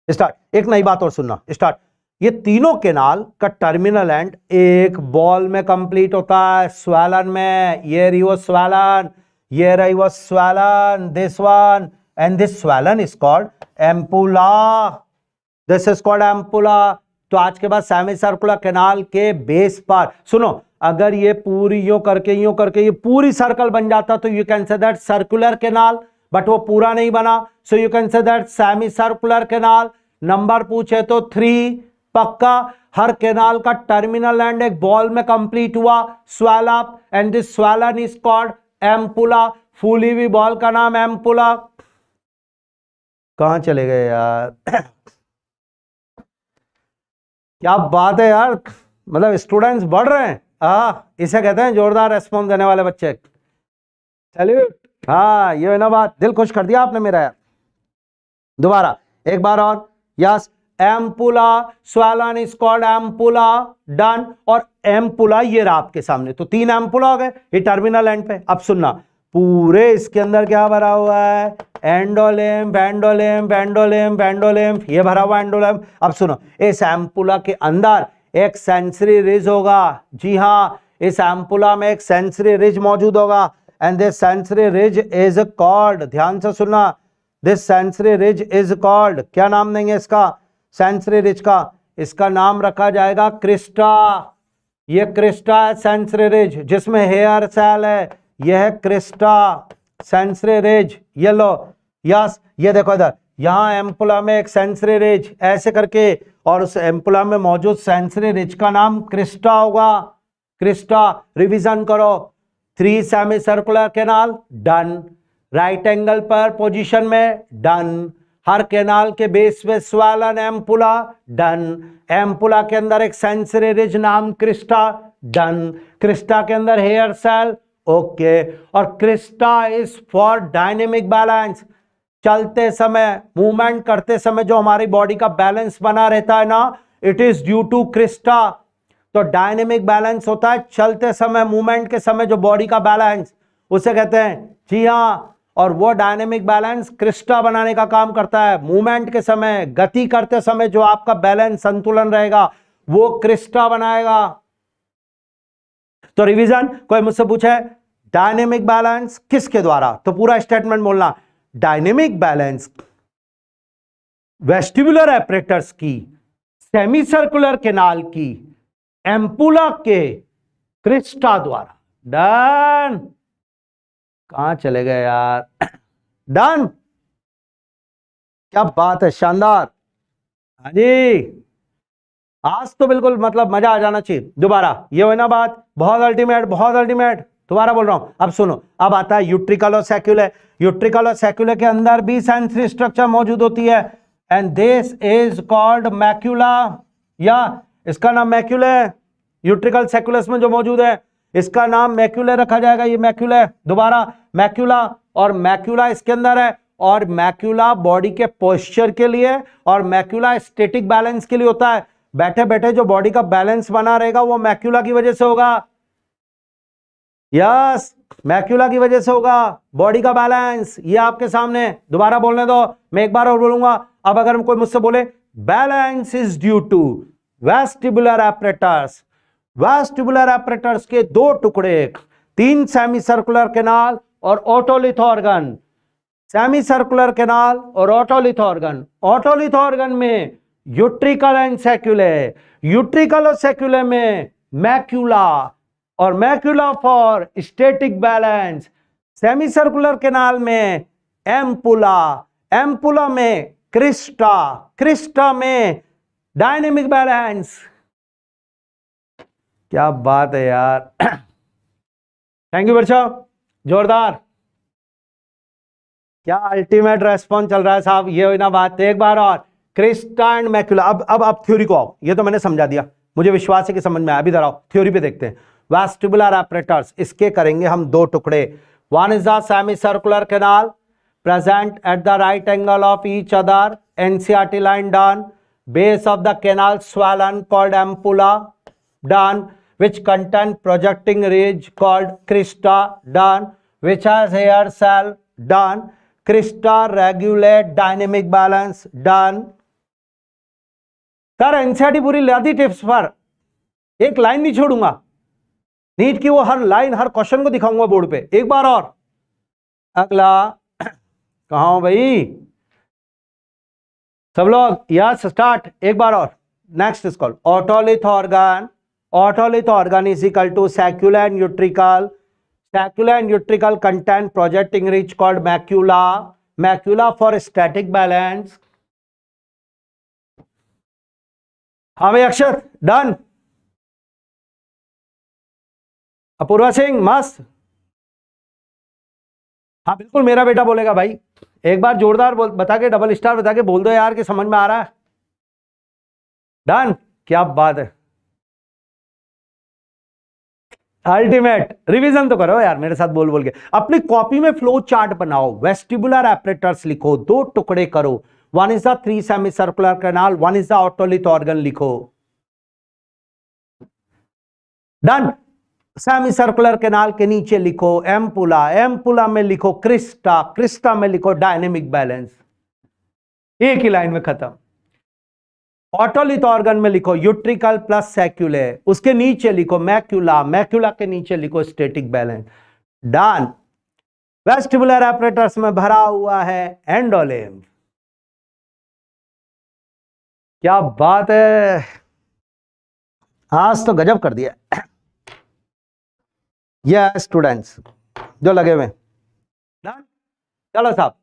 स्टार्ट। एक नई बात और सुनना, स्टार्ट। ये तीनों कैनाल का टर्मिनल एंड एक बॉल में कंप्लीट होता है, स्वैलन में। ये रही वो स्वैलन, ये रही वो swollen, this one, and this swollen is called ampulla, this is called ampulla. तो आज के बाद सेमी सर्कुलर कैनाल के बेस पर सुनो, अगर ये पूरी यूं करके ये पूरी सर्कल बन जाता तो you can say that circular canal, but वो पूरा नहीं बना, so you can say that semi circular canal. Number पूछे तो 3 पक्का। हर कैनाल का टर्मिनल एंड एक बॉल में कंप्लीट हुआ, swell up, and this swollen is called ampulla. फूली हुई बॉल का नाम एम्पुला। कहां चले गए यार? क्या बात है यार, मतलब स्टूडेंट्स बढ़ रहे हैं। इसे कहते हैं जोरदार रेस्पॉन्स देने वाले बच्चे। सैल्यूट। हाँ, ये ना बात, दिल खुश कर दिया आपने मेरा यार। दोबारा एक बार और, yes, ampulla, swollen is called ampulla, done. और एम्पुला ये रहा आपके सामने, तो 3 एम्पुला हो गए ये टर्मिनल एंड पे। अब सुनना, पूरे इसके अंदर क्या भरा हुआ है? एंडोलिम्फ, एंडोलिम्फ, एंडोलिम्फ, एंडोलिम्फ, ये भरा हुआ एंडोलिम्फ। अब सुनो, इस एम्पुला के अंदर एक सेंसरी रिज होगा। जी हाँ, इस एम्पुला में एक सेंसरी रिज मौजूद होगा, and this sensory ridge is called, ध्यान से सुनना, this sensory ridge is called, क्या नाम देंगे इसका? सेंसरी रिज का, इसका नाम रखा जाएगा क्रिस्टा। ये क्रिस्टा है सेंसरी रिज, जिसमें हेयर सेल है, यह है क्रिस्टा सेंसरी रिज। ये लो, यस, ये देखो इधर, यहां एम्पुला में एक सेंसरी रिज ऐसे करके, और उस एम्पुला में मौजूद सेंसरी रिज का नाम क्रिस्टा होगा। क्रिस्टा, रिवीजन करो, 3 semi circular canal, done. Right angle पर पोजीशन में, डन। हर कैनाल के बेस पे स्वैलन एम्पुला, डन। एम्पुला के अंदर एक सेंसरी रिज नाम क्रिस्टा, डन। क्रिस्टा के अंदर हेयर सेल, ओके। और Crysta is for dynamic balance, चलते समय, मूवमेंट करते समय जो हमारी बॉडी का बैलेंस बना रहता है ना, it is due to crista. तो डायनेमिक बैलेंस होता है चलते समय, मूवमेंट के समय जो बॉडी का बैलेंस, उसे कहते हैं। जी हाँ, और वो डायनेमिक बैलेंस क्रिस्टा बनाने का काम करता है। मूवमेंट के समय, गति करते समय जो आपका बैलेंस, संतुलन रहेगा, वो क्रिस्टा बनाएगा। तो रिवीजन, कोई मुझसे पूछे डायनेमिक बैलेंस किसके द्वारा, तो पूरा स्टेटमेंट बोलना, डायनेमिक बैलेंस वेस्टिबुलर एपरेटस की, सेमी सर्कुलर कैनाल की, एम्पुला के क्रिस्टा द्वारा। डन। कहां चले गए यार? डन। क्या बात है, शानदार। हाँ जी, आज तो बिल्कुल मतलब मजा आ जाना चाहिए। दोबारा, ये हो ना बात, बहुत अल्टीमेट, बहुत अल्टीमेट। दोबारा बोल रहा हूं, अब सुनो। अब आता है यूट्रिकल और सैक्युले। यूट्रिकल और सैक्युले के अंदर भी सेंसरी स्ट्रक्चर मौजूद होती है, and this is called macula, या इसका नाम मैक्यूले। यूट्रिकल सैक्युलस में जो मौजूद है, इसका नाम मैक्यूले रखा जाएगा। ये मैक्यूले, दोबारा मैक्यूला, और मैक्यूला इसके अंदर है। और मैक्यूला बॉडी के पोस्चर के लिए, और मैक्यूला स्टैटिक बैलेंस के लिए होता है। बैठे बैठे जो बॉडी का बैलेंस बना रहेगा वो मैक्यूला की वजह से होगा। यस, मैक्यूला की वजह से होगा बॉडी का बैलेंस। ये आपके सामने, दोबारा बोलने दो, मैं एक बार और बोलूंगा। अब अगर कोई मुझसे बोले balance is due to vestibular apparatus, vestibular apparatus के 2 टुकड़े, 3 सेमी सर्कुलर कैनाल और otolith organ. Semi circular canal और ओटोलिथ ऑर्गन। ओटोलिथ ऑर्गन में यूट्रिकल एंड सैक्युले, यूट्रिकल और सैक्युले में मैक्यूला, और macula for static balance. Semi circular canal में ampulla, ampulla में क्रिस्टा, क्रिस्टा में डायनेमिक बैलेंस। क्या बात है यार। थैंक यू बच्चों, जोरदार। क्या अल्टीमेट रेस्पॉन्स चल रहा है साहब। ये हुई ना बात, एक बार और, क्रिस्टा एंड मैक्यूला। अब थ्योरी को आओ, ये तो मैंने समझा दिया, मुझे विश्वास है कि समझ में आया। अभी इधर आओ, थ्योरी पे देखते हैं। वेस्टिबुलर एपरेटर्स, इसके करेंगे हम दो टुकड़े। One is the semi circular canal present at the right angle of each other, NCRT line done. Base of the canal swollen called ampulla done, which contain projecting ridge called crista done, which has hair cell done. Crista regulate dynamic balance done. Sir NCERT पूरी लादी tips पर, एक line नहीं छोड़ूंगा, NEET की वो हर line हर question को दिखाऊंगा बोर्ड पे। एक बार और अगला, कहां हो भाई सब लोग, यस स्टार्ट, एक बार और। Next is called otolith organ. Otolith organ is equal to saccule and utricle. Saccule and utricle contain projecting ridge called macula. Macula for static balance. हाँ भाई अक्षर डन। अपूर्वा सिंह मस्त। हाँ बिल्कुल मेरा बेटा बोलेगा भाई, एक बार जोरदार बता के, डबल स्टार बता के बोल दो यार कि समझ में आ रहा है। डन, क्या बात है, अल्टीमेट। रिवीजन तो करो यार मेरे साथ बोल बोल के। अपनी कॉपी में फ्लो चार्ट बनाओ, वेस्टिबुलर एपरेटर्स लिखो, दो टुकड़े करो। One is the three semi circular canal, one is the otolith organ लिखो। डन। सेमी सर्कुलर कैनाल के नीचे लिखो एम्पुला, एम्पुला में लिखो क्रिस्टा, क्रिस्टा में लिखो डायनेमिक बैलेंस। एक ही लाइन में खत्म। ऑटोलिथ ऑर्गन में लिखो यूट्रिकल प्लस सैक्युले, उसके नीचे लिखो मैक्यूला, मैक्यूला के नीचे लिखो स्टैटिक बैलेंस। डन। वेस्टिबुलर एपरेटर्स में भरा हुआ है एंडोलिम्फ। क्या बात है, आज तो गजब कर दिया। ये स्टूडेंट्स जो लगे हुए, डन। चलो साहब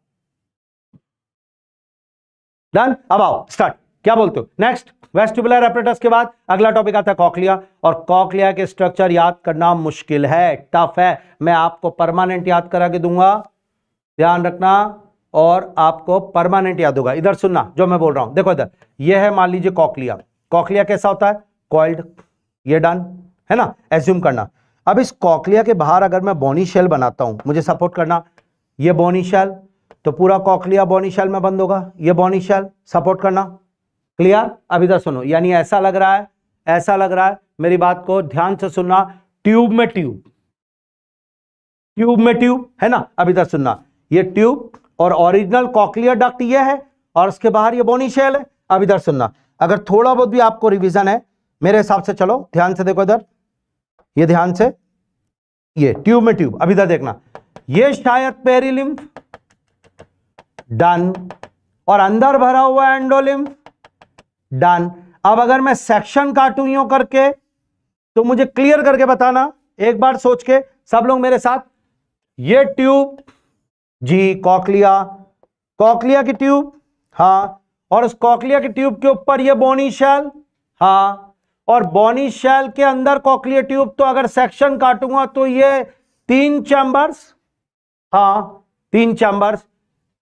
डन। अब आओ स्टार्ट, क्या बोलते हो। नेक्स्ट वेस्टिबुलर एपरेटस के बाद अगला टॉपिक आता है कॉक्लिया। और कॉक्लिया के स्ट्रक्चर याद करना मुश्किल है, टफ है। मैं आपको परमानेंट याद करा के दूंगा, ध्यान रखना, और आपको परमानेंट याद होगा। इधर सुनना जो मैं बोल रहा हूं, देखो इधर, ये है मान लीजिए कॉक्लिया। कॉक्लिया कैसा होता है, कॉइल्ड, ये डन है ना, एज्यूम करना। अब इस कॉक्लिया के बाहर अगर मैं बोनी शेल बनाता हूं, मुझे सपोर्ट करना, ये बोनी शेल, तो पूरा कॉक्लिया बोनी शेल में बंद होगा। ये बोनी शेल सपोर्ट करना, क्लियर। अब इधर सुनो, यानी ऐसा लग रहा है, ऐसा लग रहा है, मेरी बात को ध्यान से सुनना, ट्यूब में ट्यूब, ट्यूब में ट्यूब है ना। अब इधर सुनना, ये ट्यूब और ओरिजिनल कॉक्लियर डक्ट ये है, और उसके बाहर ये बोनी शेल है। अब इधर सुनना, अगर थोड़ा बहुत भी आपको रिवीजन है मेरे हिसाब से, चलो ध्यान से देखो इधर, ये ध्यान से, ये ट्यूब में ट्यूब। अब इधर देखना, ये शायद पेरिलिम्फ, डन, और अंदर भरा हुआ एंडोलिम्फ, डन। अब अगर मैं सेक्शन काटूं यूं करके, तो मुझे क्लियर करके बताना, एक बार सोच के सब लोग मेरे साथ। ये ट्यूब जी कॉक्लिया, कॉक्लिया की ट्यूब, हाँ, और उस कॉक्लिया की ट्यूब के ऊपर ये बोनी शेल, हाँ, और बोनी शेल के अंदर कॉक्लिया ट्यूब। तो अगर सेक्शन काटूंगा तो ये 3 चैम्बर्स, हाँ 3 chambers,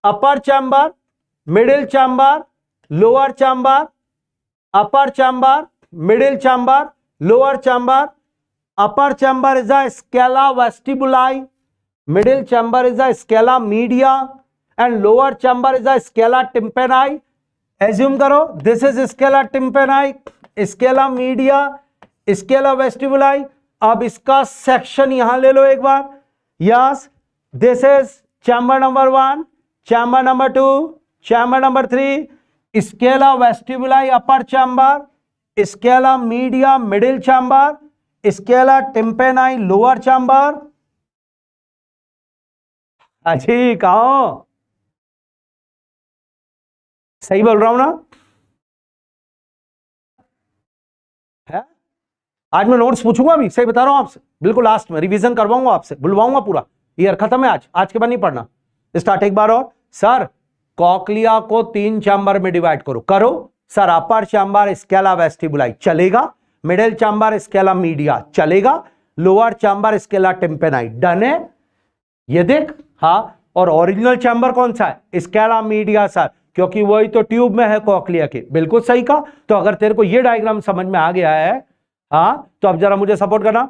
upper chamber, middle chamber, lower chamber, upper chamber, middle chamber, lower chamber. Upper chamber is a scala vestibuli, middle chamber is a scala media, and lower chamber is a scala tympani. Assume करो this is scala tympani, scala media, scala vestibuli. अब इसका section यहां ले लो एक बार, yes, this is chamber number 1, chamber number 2, chamber number 3, scala vestibuli upper chamber, scala media middle chamber, scala tympani lower chamber. अच्छी कहो, सही बोल रहा हूं ना? है? आज मैं नोट्स पूछूंगा अभी, सही बता रहा हूं आपसे, बिल्कुल लास्ट में रिवीजन करवाऊंगा आपसे, बुलवाऊंगा पूरा। ईयर खत्म है आज के बाद नहीं पढ़ना। स्टार्ट एक बार और। सर कॉक्लिया को 3 चैम्बर में डिवाइड करो, करो सर। अपर चैम्बर स्केला वेस्टिबुलाई चलेगा, मिडिल चैम्बर स्केला मीडिया चलेगा, lower chamber scala tympani, done है। ये देख, हाँ, और ओरिजिनल चैम्बर कौन सा है, स्केला मीडिया सर, क्योंकि वही तो ट्यूब में है कॉक्लिया के। बिल्कुल सही कहा। तो अगर तेरे को ये डायग्राम समझ में आ गया है, हाँ, तो अब जरा मुझे सपोर्ट करना।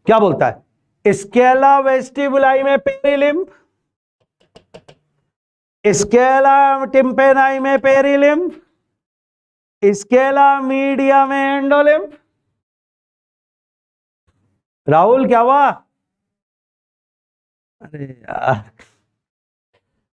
क्या बोलता है? स्केला वेस्टिबुलाई में पेरिलिम्फ, स्केला टिम्पेनाई में पेरिलिम्फ, स्केला मीडिया में एंडोलिम्फ। राहुल क्या हुआ? अरे यार,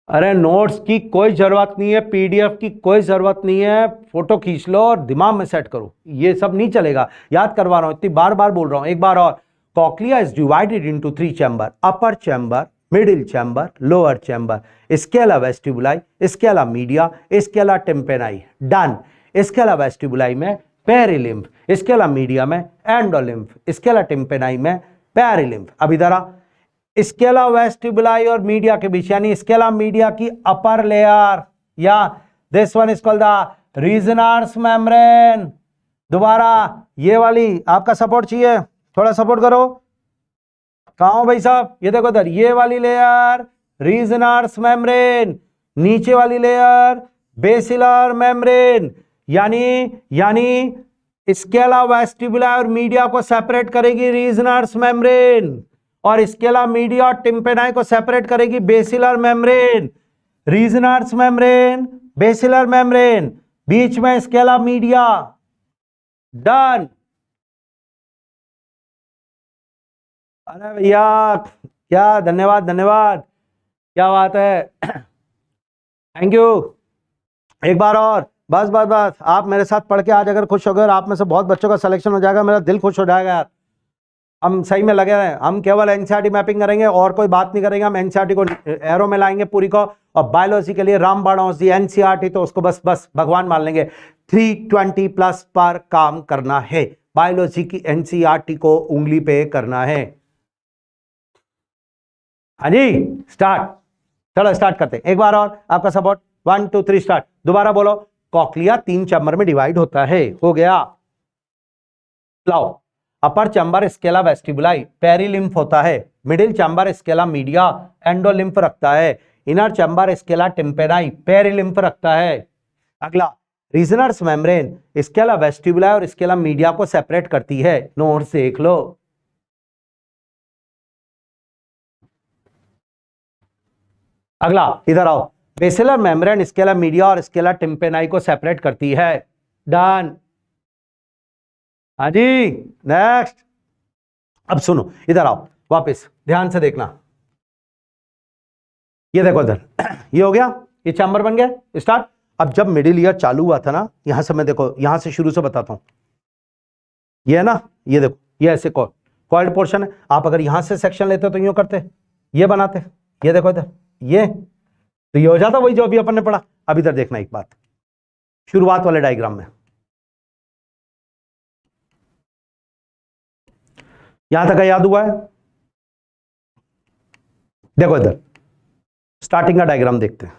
अरे नोट्स की कोई जरूरत नहीं है, पीडीएफ की कोई जरूरत नहीं है, फोटो खींच लो और दिमाग में सेट करो, ये सब नहीं चलेगा। याद करवा रहा हूं, इतनी बार बार बोल रहा हूं, एक बार और। Cochlea is divided into 3 chamber, upper chamber, middle chamber, lower chamber, scala vestibuli, scala media, scala tympani. Done. Scala vestibuli में पेरिलिम्फ, स्केला मीडिया में एंडोलिम्फ, स्केला टिम्पेनाई में पेरिलिम्फ। अब इधर आ, स्केला वेस्टिबुलाई और मीडिया के बीच, यानी स्केला मीडिया की अपर लेयर, या this one is called the Reissner's membrane. दोबारा ये वाली, आपका सपोर्ट चाहिए, थोड़ा सपोर्ट करो। कहां हो भाई साहब? ये देखो इधर, ये वाली लेयर रीजनर्स मेम्ब्रेन, नीचे वाली लेयर बेसिलर मेम्ब्रेन। यानी स्केला वेस्टिबुलाई और मीडिया को सेपरेट करेगी रीजनर्स मेम्ब्रेन, और स्केला मीडिया और टिम्पेनाई को सेपरेट करेगी basilar membrane. Reissner's membrane, basilar membrane, बीच में स्केला मीडिया। डन। अरे भैया क्या, धन्यवाद धन्यवाद, क्या बात है, थैंक यू। एक बार और, बस बस बस, आप मेरे साथ पढ़ के आज अगर खुश हो गए और आप में से बहुत बच्चों का सिलेक्शन हो जाएगा, मेरा दिल खुश हो जाएगा यार। हम सही में लगे हैं, हम केवल एनसीईआरटी मैपिंग करेंगे और कोई बात नहीं करेंगे, हम एनसीईआरटी को एरो में लाएंगे पूरी को, और बायोलॉजी के लिए रामबाण औषधि एनसीईआरटी तो उसको बस बस भगवान मान लेंगे। 320+ पर काम करना है, बायोलॉजी की एनसीईआरटी को उंगली पे करना है। हाँ जी, स्टार्ट, चलो स्टार्ट करते हैं। एक बार और आपका सपोर्ट, 1 2 3 स्टार्ट। दोबारा बोलो, कॉक्लिया 3 चैम्बर में डिवाइड होता है, हो गया। लाओ, अपर चैम्बर स्केला वेस्टिबुलाई पेरिलिम्फ होता है, middle chamber scala media endolymph रखता है, इनर चैम्बर स्केला टिम्पेनाई पेरिलिम्फ रखता है। अगला, रीजनर्स मेम्ब्रेन स्केला वेस्टिबुलाई और स्केला मीडिया को सेपरेट करती है। नोट्स देख लो। अगला इधर आओ, बेसिलर मेम्ब्रेन स्केला मीडिया और स्केला टिम्पेनाई को सेपरेट करती है। डन। हाँ जी, नेक्स्ट। अब सुनो, इधर आओ वापस, ध्यान से देखना। ये देखो इधर, ये हो गया, ये चैम्बर बन गया। स्टार्ट। अब जब मिडिल ईयर चालू हुआ था ना, यहां से मैं देखो, यहां से शुरू से बताता हूं। ये है ना, ये देखो, ये ऐसे कॉइल्ड पोर्शन है। आप अगर यहां से सेक्शन लेते तो यूं करते, ये बनाते। ये देखो इधर, ये तो ये हो जाता वही जो अभी अपन ने पढ़ा। अब इधर देखना एक बात, शुरुआत वाले डायग्राम में, यहां तक याद हुआ है? देखो इधर स्टार्टिंग का डायग्राम देखते हैं।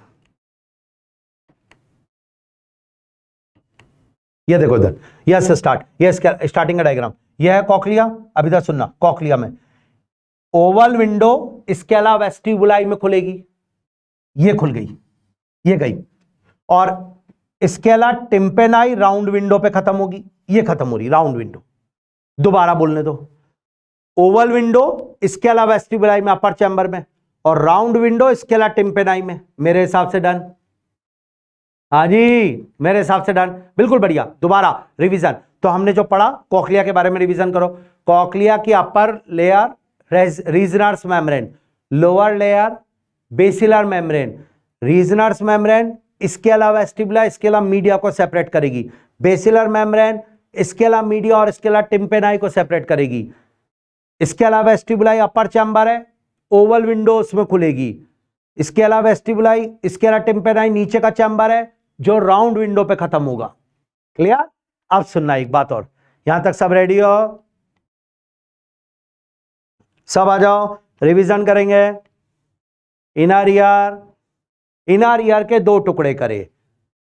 ये देखो इधर, यस स्टार्ट, ये स्टार्टिंग का डायग्राम, ये है कॉक्लिया। अब इधर सुनना, कॉक्लिया में ओवल विंडो स्केला वेस्टिबुलाई में खुलेगी, ये खुल गई, ये गई, और स्केला टिम्पेनाई राउंड विंडो पे खत्म होगी, ये खत्म हो रही राउंड विंडो। दोबारा बोलने दो, ओवल विंडो स्केला वेस्टिबुलाई में अपर चैम्बर में, और राउंड विंडो स्केला टिम्पेनाई में। मेरे हिसाब से डन। हाँ जी, मेरे हिसाब से डन, बिल्कुल बढ़िया। दोबारा रिवीजन, तो हमने जो पढ़ा कॉक्लिया के बारे में रिवीजन करो। कॉक्लिया की upper layer Reissner's membrane, lower layer basilar membrane. Reissner's membrane scala vestibuli scala media को सेपरेट करेगी, बेसिलर मेम्ब्रेन स्केला मीडिया और स्केला टिम्पेनाई को सेपरेट करेगी। स्केला वेस्टिबुलाई अपर चैम्बर है, ओवल विंडो उसमें खुलेगी। स्केला वेस्टिबुलाई स्केला टिम्पेनाई नीचे का चैम्बर है जो राउंड विंडो पे खत्म होगा। क्लियर? अब सुनना एक बात और, यहां तक सब रेडी हो? सब आ जाओ, रिवीजन करेंगे। इनर ईयर के 2 टुकड़े करे,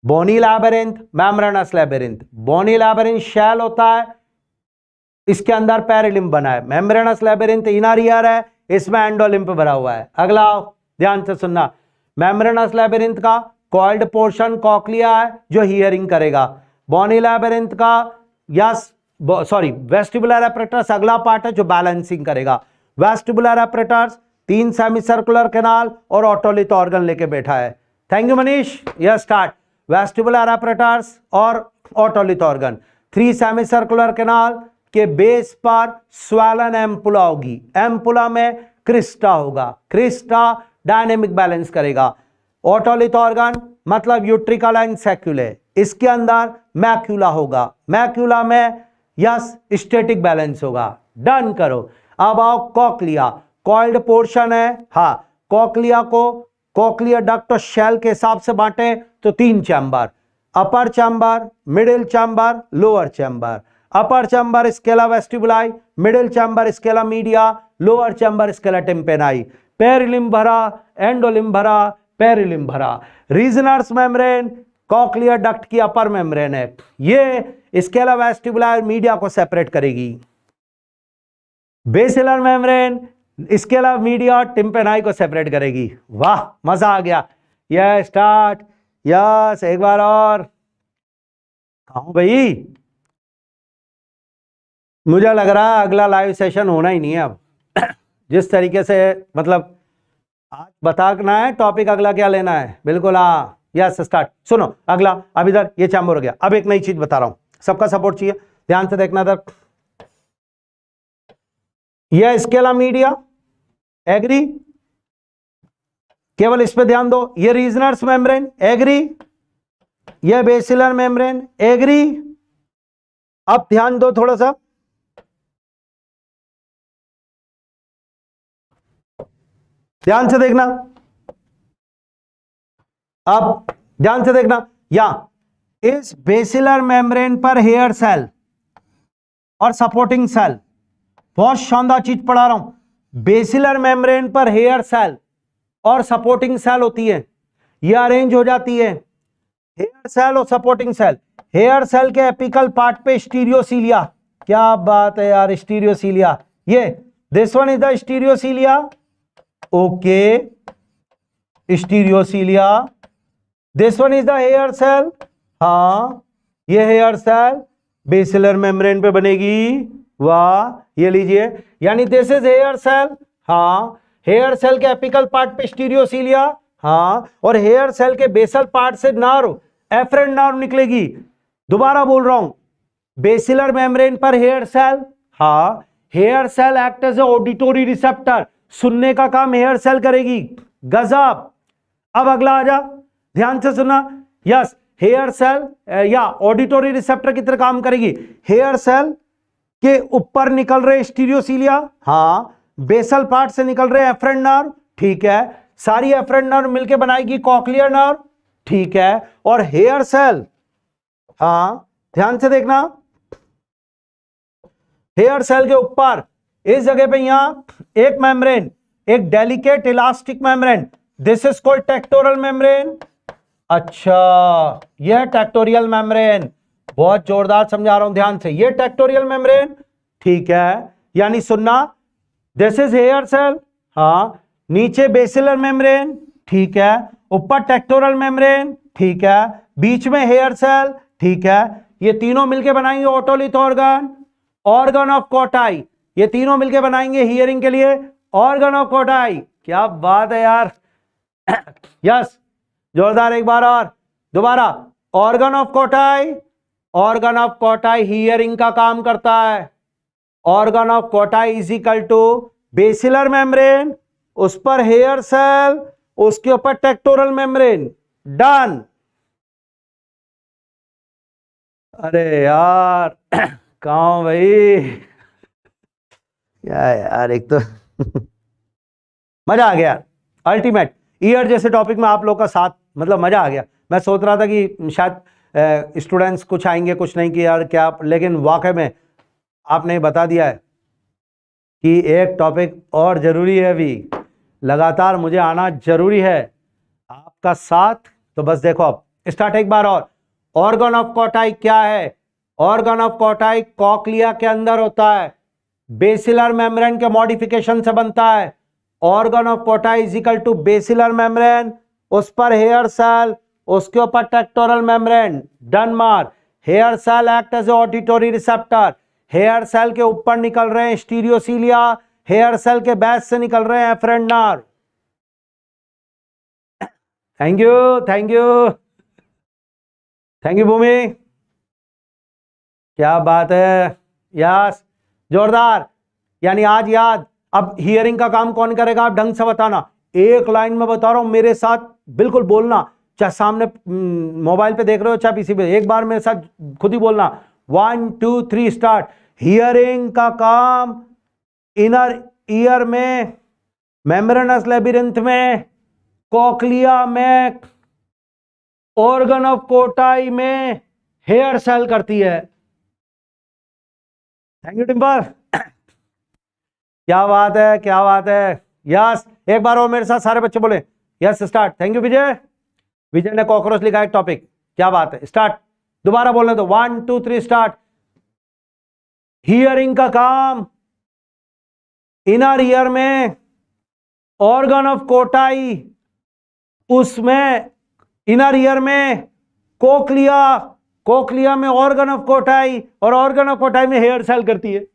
बोनी लैबिरिंथ, मेम्ब्रेनस लैबिरिंथ। बोनी लैबिरिंथ शैल होता है, इसके अंदर पेरिलिम्फ बना है। मेम्ब्रेनस लैबिरिंथ इनर ईयर है, इसमें एंडोलिम्फ भरा हुआ है। अगला ध्यान से सुनना, मेम्ब्रेनस लैबिरिंथ का कॉइल्ड पोर्शन कॉक्लिया है जो हियरिंग करेगा। बोनी लैबिरिंथ का यस सॉरी वेस्टिबुलर एपरेटस अगला पार्ट है जो बैलेंसिंग करेगा। Vestibular apparatus 3 semi circular canal और ऑटोलिथ ऑर्गन लेके बैठा है। Thank you Manish. Yes start. Vestibular apparatus और otolith organ 3 semi circular canal के बेस पर स्वैलन एम्पुला होगी। एम्पुला में क्रिस्टा होगा। क्रिस्टा डायनेमिक बैलेंस करेगा। ऑटोलिथ ऑर्गन मतलब यूट्रिकल एंड सैक्युले, इसके अंदर मैक्यूला होगा। मैक्यूला में यस स्टैटिक बैलेंस होगा। डन करो। अब आओ कॉक्लिया, कॉइल्ड पोर्शन है। हाँ, कॉक्लिया को कॉक्लियर डक्ट और शेल के हिसाब से बांटे तो 3 chamber, upper chamber, middle chamber, lower chamber. Upper chamber scala vestibuli, middle chamber scala media, lower chamber scala tympani. Perilymph भरा, एंडोलिम्ब भरा, पेरिलिम्ब भरा। रीजनर्स मेम्ब्रेन कॉक्लियर डक्ट की अपर मेम्ब्रेन है, ये स्केला वेस्टिबुलाई और मीडिया को सेपरेट करेगी। बेसिलर मेम्ब्रेन स्केला मीडिया और टिम्पेनाई को सेपरेट करेगी। वाह मजा आ गया। यह स्टार्ट। यस एक बार और। कहूं भाई, मुझे लग रहा है अगला लाइव सेशन होना ही नहीं है अब। जिस तरीके से मतलब आज बताना है टॉपिक अगला क्या लेना है। बिल्कुल हाँ। Yes start. सुनो अगला, अब इधर ये चैम्बर हो गया। अब एक नई चीज बता रहा हूं, सबका सपोर्ट चाहिए, ध्यान से देखना। इधर यह स्केला मीडिया, एग्री, केवल इस पे ध्यान दो। ये रीजनर्स मेम्ब्रेन, एग्री। यह बेसिलर मेम्ब्रेन, एग्री। अब ध्यान दो थोड़ा सा, ध्यान से देखना। अब ध्यान से देखना, या इस बेसिलर मेम्ब्रेन पर हेयर सेल और सपोर्टिंग सेल, बहुत शानदार चीज पढ़ा रहा हूं। बेसिलर मेम्ब्रेन पर हेयर सेल और सपोर्टिंग सेल होती है, ये अरेंज हो जाती है। हेयर सेल और सपोर्टिंग सेल, हेयर सेल के एपिकल पार्ट पे स्टीरियोसीलिया, क्या बात है यार, स्टीरियोसीलिया। ये this one is the stereocilia, okay, stereocilia. This one is the hair cell, हाँ ये हेयर सेल बेसिलर मेम्ब्रेन पे बनेगी। वाह, ये लीजिए, यानी दिस इज हेयर सेल, हाँ, हेयर सेल के एपिकल पार्ट पे स्टीरियोसीलिया, हाँ, और हेयर सेल के बेसल पार्ट से नर्व, एफरेंट नर्व निकलेगी। दोबारा बोल रहा हूं, बेसिलर मेम्ब्रेन पर हेयर सेल, हाँ, hair cell act as auditory receptor, सुनने का काम हेयर सेल करेगी। गजब। अब अगला आ जा, ध्यान से सुनना। यस, हेयर सेल या ऑडिटोरी रिसेप्टर की तरह काम करेगी। हेयर सेल के ऊपर निकल रहे स्टीरियोसीलिया, हाँ, बेसल पार्ट से निकल रहे एफरेंट नर्व, ठीक है, सारी एफरेंट नर्व मिलकर बनाएगी कॉक्लियर नर्व, ठीक है, और हेयर सेल, हाँ ध्यान से देखना, हेयर सेल के ऊपर इस जगह पे यहां एक मेम्ब्रेन, एक delicate elastic membrane, this is called tectorial membrane. अच्छा, यह टेक्टोरियल मेम्ब्रेन, बहुत जोरदार समझा रहा हूं, ध्यान से। ये टेक्टोरियल मेम्ब्रेन, ठीक है, यानी सुनना, दिस इज हेयर सेल, हाँ, नीचे बेसिलर मेम्ब्रेन, ठीक है, ऊपर टेक्टोरल मेम्ब्रेन, ठीक है, बीच में हेयर सेल, ठीक है, ये तीनों मिलके बनाएंगे ऑटोलिथ ऑर्गन, ऑर्गन ऑफ कोटाई। ये तीनों मिलके बनाएंगे हियरिंग के लिए ऑर्गन ऑफ कोटाई। क्या बात है यार। यस, जोरदार एक बार और, दोबारा। Organ of Corti, organ of Corti hearing का काम करता है। Organ of Corti is equal to basilar membrane, उस पर हेयर सेल, उसके ऊपर टेक्टोरल मेम्ब्रेन। डन। अरे यार कहाँ भाई, क्या यार, एक तो मजा आ गया। अल्टीमेट ईयर जैसे टॉपिक में आप लोग का साथ, मतलब मजा आ गया। मैं सोच रहा था कि शायद स्टूडेंट्स कुछ आएंगे कुछ नहीं, कि यार क्या, लेकिन वाकई में आपने बता दिया है कि एक टॉपिक और जरूरी है, अभी लगातार मुझे आना जरूरी है, आपका साथ। तो बस देखो, अब स्टार्ट एक बार और। ऑर्गन ऑफ कोटाई क्या है? ऑर्गन ऑफ कोटाई कॉक्लिया के अंदर होता है, बेसिलर मेम्ब्रेन के मॉडिफिकेशन से बनता है। Organ of Corti is equal to basilar membrane, उस पर हेयर सेल, उसके ऊपर टेक्टोरल मेम्ब्रेन। डन मार। Hair cell act as auditory receptor, hair cell के ऊपर निकल रहे हैं स्टीरियोसीलिया, हेयर सेल के बेस से निकल रहे हैं afferent nerve. Thank you, thank you, thank you Bhumi, क्या बात है, यस, जोरदार। यानी आज याद। अब हियरिंग का काम कौन करेगा, आप ढंग से बताना, एक लाइन में बता रहा हूं, मेरे साथ बिल्कुल बोलना, चाहे सामने मोबाइल पे देख रहे हो चाहे पीसी पे, एक बार मेरे साथ खुद ही बोलना। 1 2 3 स्टार्ट। हियरिंग का काम इनर ईयर में, मेम्ब्रेनस लेबिरिंथ में, कॉक्लिया में, ऑर्गन ऑफ कोटाई में हेयर सेल करती है। थैंक यू टिम्पर, क्या बात है, क्या बात है, यस। एक बार और मेरे साथ सारे बच्चे बोले, यस स्टार्ट। थैंक यू विजय, विजय ने कॉकरोच लिखा एक टॉपिक, क्या बात है, स्टार्ट। दोबारा बोलने दो, 1 2 3 स्टार्ट। हियरिंग का काम इनर ईयर में, ऑर्गन ऑफ कोटाई उसमें, इनर ईयर में कोक्लिया, कोक्लिया में ऑर्गन ऑफ कोटाई, और ऑर्गन ऑफ कोटाई में हेयर सेल करती है।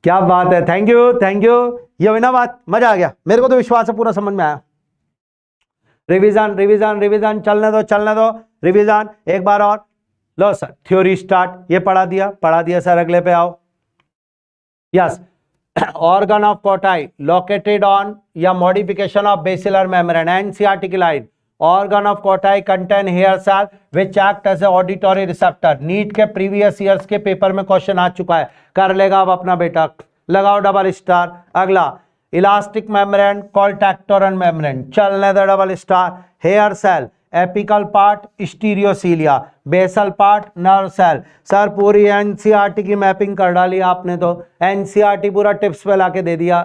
क्या बात है, थैंक यू, थैंक यू। ये हुई ना बात, मजा आ गया, मेरे को तो विश्वास है पूरा समझ में आया। रिवीजन रिवीजन रिवीजन, चलने दो चलने दो, रिवीजन एक बार और। लो सर, थ्योरी स्टार्ट, ये पढ़ा दिया सर, अगले पे आओ। Yes, organ of Corti located on या modification of basilar membrane, NCERT की line. Organ of Corti contain hair cell which act as a auditory receptor. NEET के प्रीवियस ईयर्स के पेपर में क्वेश्चन आ चुका है, कर लेगा अब अपना बेटा, लगाओ डबल स्टार। अगला, elastic membrane called tectorial membrane, चलने दो double star. Hair cell, apical part stereocilia, basal part nerve cell. Sir पूरी एनसीईआरटी की मैपिंग कर डाली आपने, तो एनसीईआरटी पूरा टिप्स पे लाके दे दिया।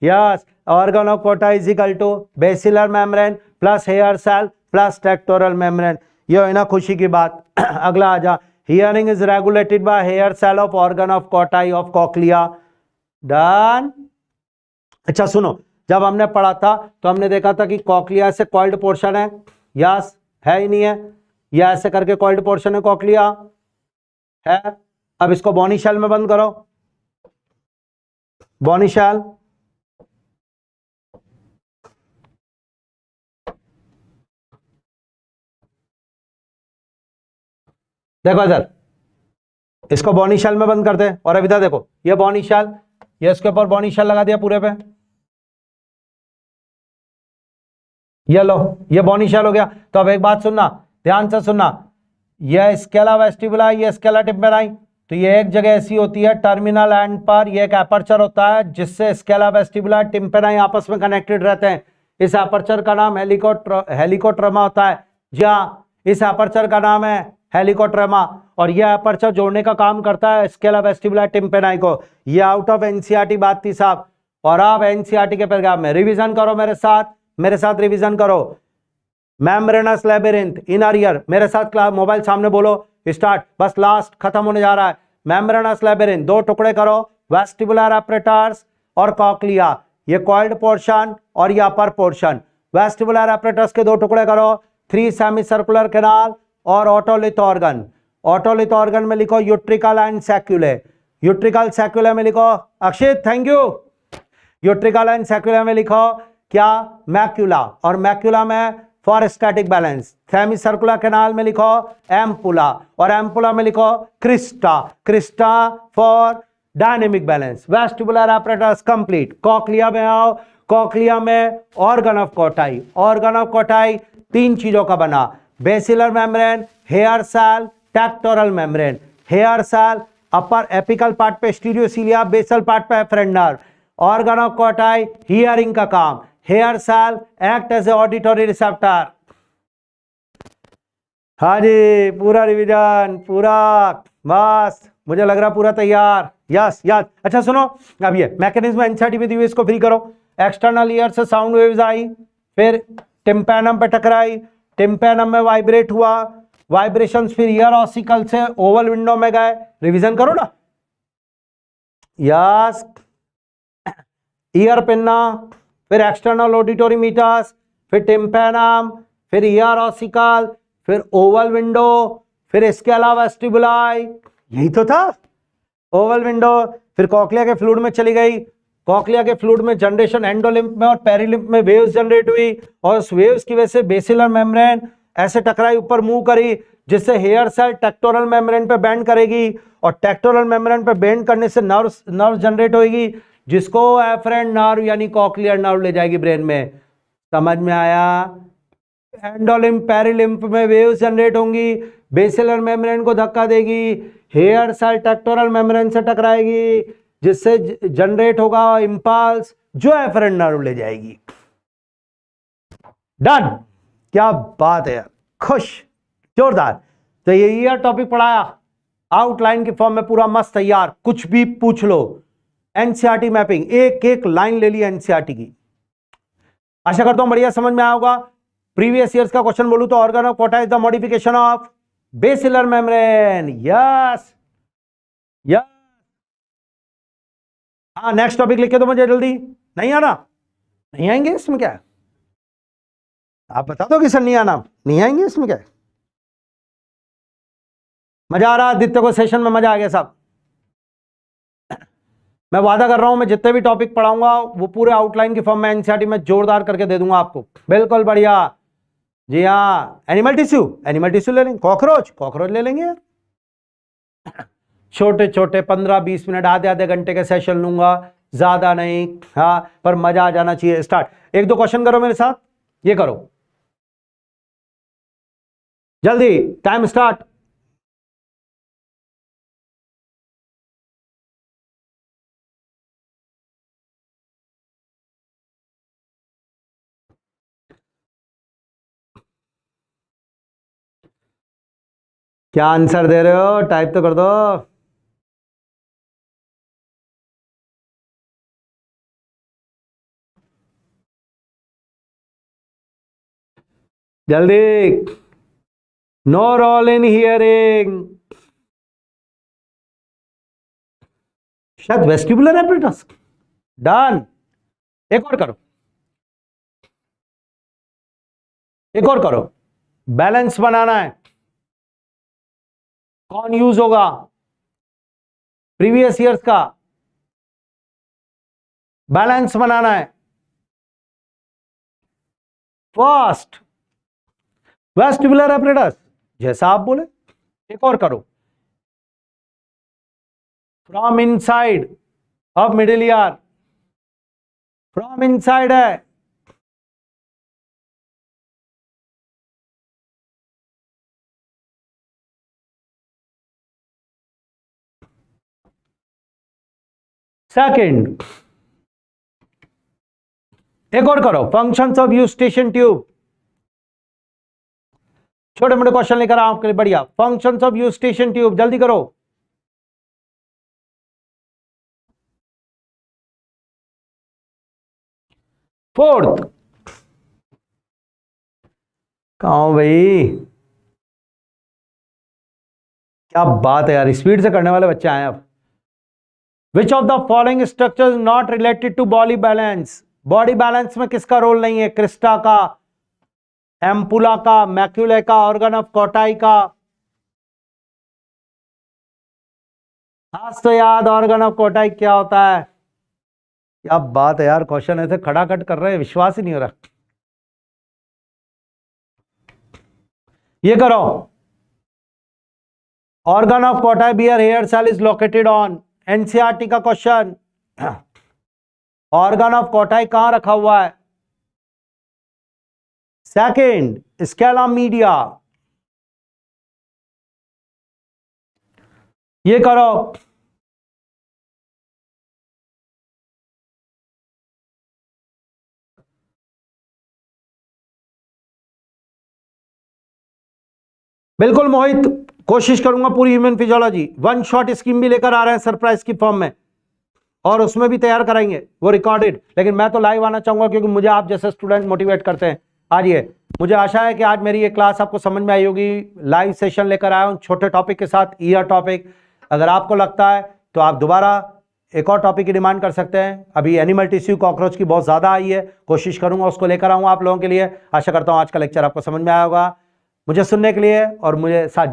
Yes, organ of Corti is equal to basilar membrane plus hair cell plus tectorial membrane, ये है ना खुशी की बात। अगला आजा, hearing is regulated by hair cell of organ of Corti of cochlea. Done. अच्छा सुनो, जब हमने पढ़ा था तो हमने देखा था कि कॉक्लिया से कॉइल्ड पोर्शन है, यस है ही नहीं है, या ऐसे करके कॉइल्ड पोर्शन है कॉक्लिया है। अब इसको बॉनी शेल में बंद करो, बॉनी शेल। देखो इधर, इसको बॉनी शेल में बंद करते हैं, और अब इधर देखो, ये बॉनी शेल, ये इसके ऊपर बॉनी शेल लगा दिया पूरे पे, ये लो, ये बॉनी शेल हो गया। तो अब एक बात सुनना, ध्यान से सुनना, ये स्केला वेस्टिबुला, ये स्केला टिम्पेराई, तो ये एक जगह ऐसी होती है टर्मिनल एंड पर, ये एक एपर्चर होता है जिससे स्केला वेस्टिबुला टिम्पेराई आपस में कनेक्टेड रहते हैं। इस एपर्चर का नाम हेलिकोट्रमा होता है। जी हाँ, इस एपर्चर का नाम है हेलिकोट्रमा, और यह एपर्चर जोड़ने का काम करता है स्केला वेस्टिबुला टिम्पेराई को। ये आउट ऑफ एनसीईआरटी बात थी साहब। और आप एनसीईआरटी के पैराग्राफ में रिवीजन करो, मेरे साथ रिवीजन करो। मेम्ब्रेनस लेबिरिंथ इनर ईयर, मेरे साथ मोबाइल सामने बोलो, स्टार्ट, बस लास्ट खत्म होने जा रहा है। मेम्ब्रेनस लेबिरिंथ दो टुकड़े करो, वेस्टिबुलर एपरेटस और कॉक्लिया, ये कॉइल्ड पोर्शन और ये अपर पोर्शन। वेस्टिबुलर एपरेटस के दो टुकड़े करो, 3 सेमी सर्कुलर कैनाल और ऑटोलिथ ऑर्गन। ऑटोलिथ ऑर्गन में लिखो utricle and saccule, utricle saccule में लिखो Akshit, thank you. Utricle and saccule में लिखो क्या, मैक्यूला, और मैक्यूला में for static balance. Semi circular canal में लिखो एम्पुला, और एम्पुला में लिखो crista, crista for dynamic balance. Vestibular apparatus complete. Cochlea में आओ, कॉक्लिया में organ of Corti, organ of Corti 3 चीजों का बना, basilar membrane, hair cell, tectorial membrane. Hair cell upper apical part पे स्टीरियोसीलिया, बेसल पार्ट पे afferent nerve. Organ of Corti hearing का काम, hair cell act as a auditory receptor. हाँ जी, पूरा रिवीजन, पूरा, बस मुझे लग रहा पूरा तैयार, यस यस। अच्छा सुनो, अब ये मैकेनिज्म एनसीईआरटी में दी हुई, इसको फ्री करो। एक्सटर्नल ईयर से साउंड वेव्स आई, फिर टिम्पैनम पे टकराई, टिम्पैनम में वाइब्रेट हुआ, वाइब्रेशंस फिर ईयर ऑसिकल से ओवल विंडो में गए। रिवीजन करो ना, यस। ईयर पिन्ना, फिर एक्सटर्नल ऑडिटोरी मीटर्स, फिर टिम्पैनम, फिर ईयर ऑसिकल, फिर ओवल विंडो, फिर इसके अलावा वेस्टिबुलाई, यही तो था ओवल विंडो। फिर कॉकलिया के फ्लूइड में चली गई, कॉकलिया के फ्लूइड में जनरेशन एंडोलिम्फ में और पेरिलिम्फ में वेव्स जनरेट हुई, और उस वेव्स की वजह से बेसिलर मेम्ब्रेन ऐसे टकराई, ऊपर मूव करी, जिससे हेयर सेल टेक्टोरल मेम्ब्रेन पे बैंड करेगी, और टेक्टोरल मेम्ब्रेन पे बैंड करने से नर्व जनरेट होगी, जिसको एफरेंट नर्व यानी कॉकलियर नर्व ले जाएगी ब्रेन में। समझ में आया? एंडोलिम्फ पेरिलिम्फ में वेव्स जनरेट होंगी, बेसिलर मेम्ब्रेन को धक्का देगी, हेयर सेल टेक्टोरल मेम्ब्रेन से टकराएगी, जिससे जनरेट होगा इंपल्स, जो एफरेंट नर्व ले जाएगी। डन। क्या बात है यार, खुश, जोरदार। तो ये टॉपिक पढ़ाया आउटलाइन की फॉर्म में, पूरा मस्त तैयार, कुछ भी पूछ लो। एनसीईआरटी मैपिंग, एक एक लाइन ले ली एनसीईआरटी की। आशा करता हूं बढ़िया समझ में आया होगा। प्रीवियस ईयर्स का क्वेश्चन बोलूं तो organ of Corti is the modification of basilar membrane. Yes yes. हाँ, नेक्स्ट टॉपिक लिख के दो मुझे जल्दी। नहीं आना? नहीं आएंगे इसमें क्या है? आप बता दो कि सर नहीं आना, नहीं आएंगे इसमें क्या है? मजा आ रहा? आदित्य को सेशन में मजा आ गया साहब? मैं वादा कर रहा हूं, मैं जितने भी टॉपिक पढ़ाऊंगा वो पूरे आउटलाइन की फॉर्म में एनसीईआरटी में जोरदार करके दे दूंगा आपको, बिल्कुल बढ़िया। जी हाँ, एनिमल टिश्यू ले लेंगे, कॉकरोच ले लेंगे यार। छोटे छोटे 15-20 मिनट, आधे आधे घंटे के सेशन लूंगा, ज्यादा नहीं। हाँ, पर मजा आ जाना चाहिए। स्टार्ट। एक दो क्वेश्चन करो मेरे साथ, ये करो जल्दी, टाइम स्टार्ट। क्या आंसर दे रहे हो? टाइप तो कर दो। जल्दी। No role in hearing. शायद वेस्टिबुलर एपरेटस। डन। एक और करो, एक और करो। बैलेंस बनाना है, कौन यूज होगा? प्रीवियस ईयर्स का बैलेंस बनाना है। फर्स्ट वेस्टिबुलर एपरेटस, जैसा आप बोले। एक और करो, from inside of middle ear, from inside है। सेकंड, एक और करो, फंक्शंस ऑफ यूस्टेशियन ट्यूब। छोटे मोटे क्वेश्चन लेकर आओ आपके लिए, बढ़िया। फंक्शंस ऑफ यूस्टेशियन ट्यूब, जल्दी करो। फोर्थ, कहाँ हो भाई? क्या बात है यार, स्पीड से करने वाले बच्चे आए अब। Which of the following structure not related to body balance? Body balance में किसका रोल नहीं है? क्रिस्टा का, एम्पुला का, मैक्यूले का, ऑर्गन ऑफ कोटाई का। आज तो याद, ऑर्गन ऑफ कोटाई क्या होता है? क्या बात है यार, क्वेश्चन ऐसे खड़ाखट कर रहे हैं, विश्वास ही नहीं हो रहा। ये करो, organ of Corti bear hair cell is located on. NCERT का क्वेश्चन, ऑर्गन ऑफ कोटाई कहां रखा हुआ है? Second, scala media. ये करो, बिल्कुल मोहित, कोशिश करूंगा पूरी human physiology one shot scheme भी लेकर आ रहे हैं सरप्राइज की फॉर्म में, और उसमें भी तैयार कराएंगे वो रिकॉर्डेड। लेकिन मैं तो लाइव आना चाहूंगा, क्योंकि मुझे आप जैसे स्टूडेंट मोटिवेट करते हैं। आइए, मुझे आशा है कि आज मेरी ये क्लास आपको समझ में आई होगी। लाइव सेशन लेकर आया हूं छोटे टॉपिक के साथ, ईयर टॉपिक। अगर आपको लगता है तो आप दोबारा एक और टॉपिक की डिमांड कर सकते हैं। अभी एनिमल टिश्यू कॉकरोच की बहुत ज़्यादा आई है, कोशिश करूंगा उसको लेकर आऊँ आप लोगों के लिए। आशा करता हूँ आज का लेक्चर आपको समझ में आया होगा। मुझे सुनने के लिए और मुझे साथ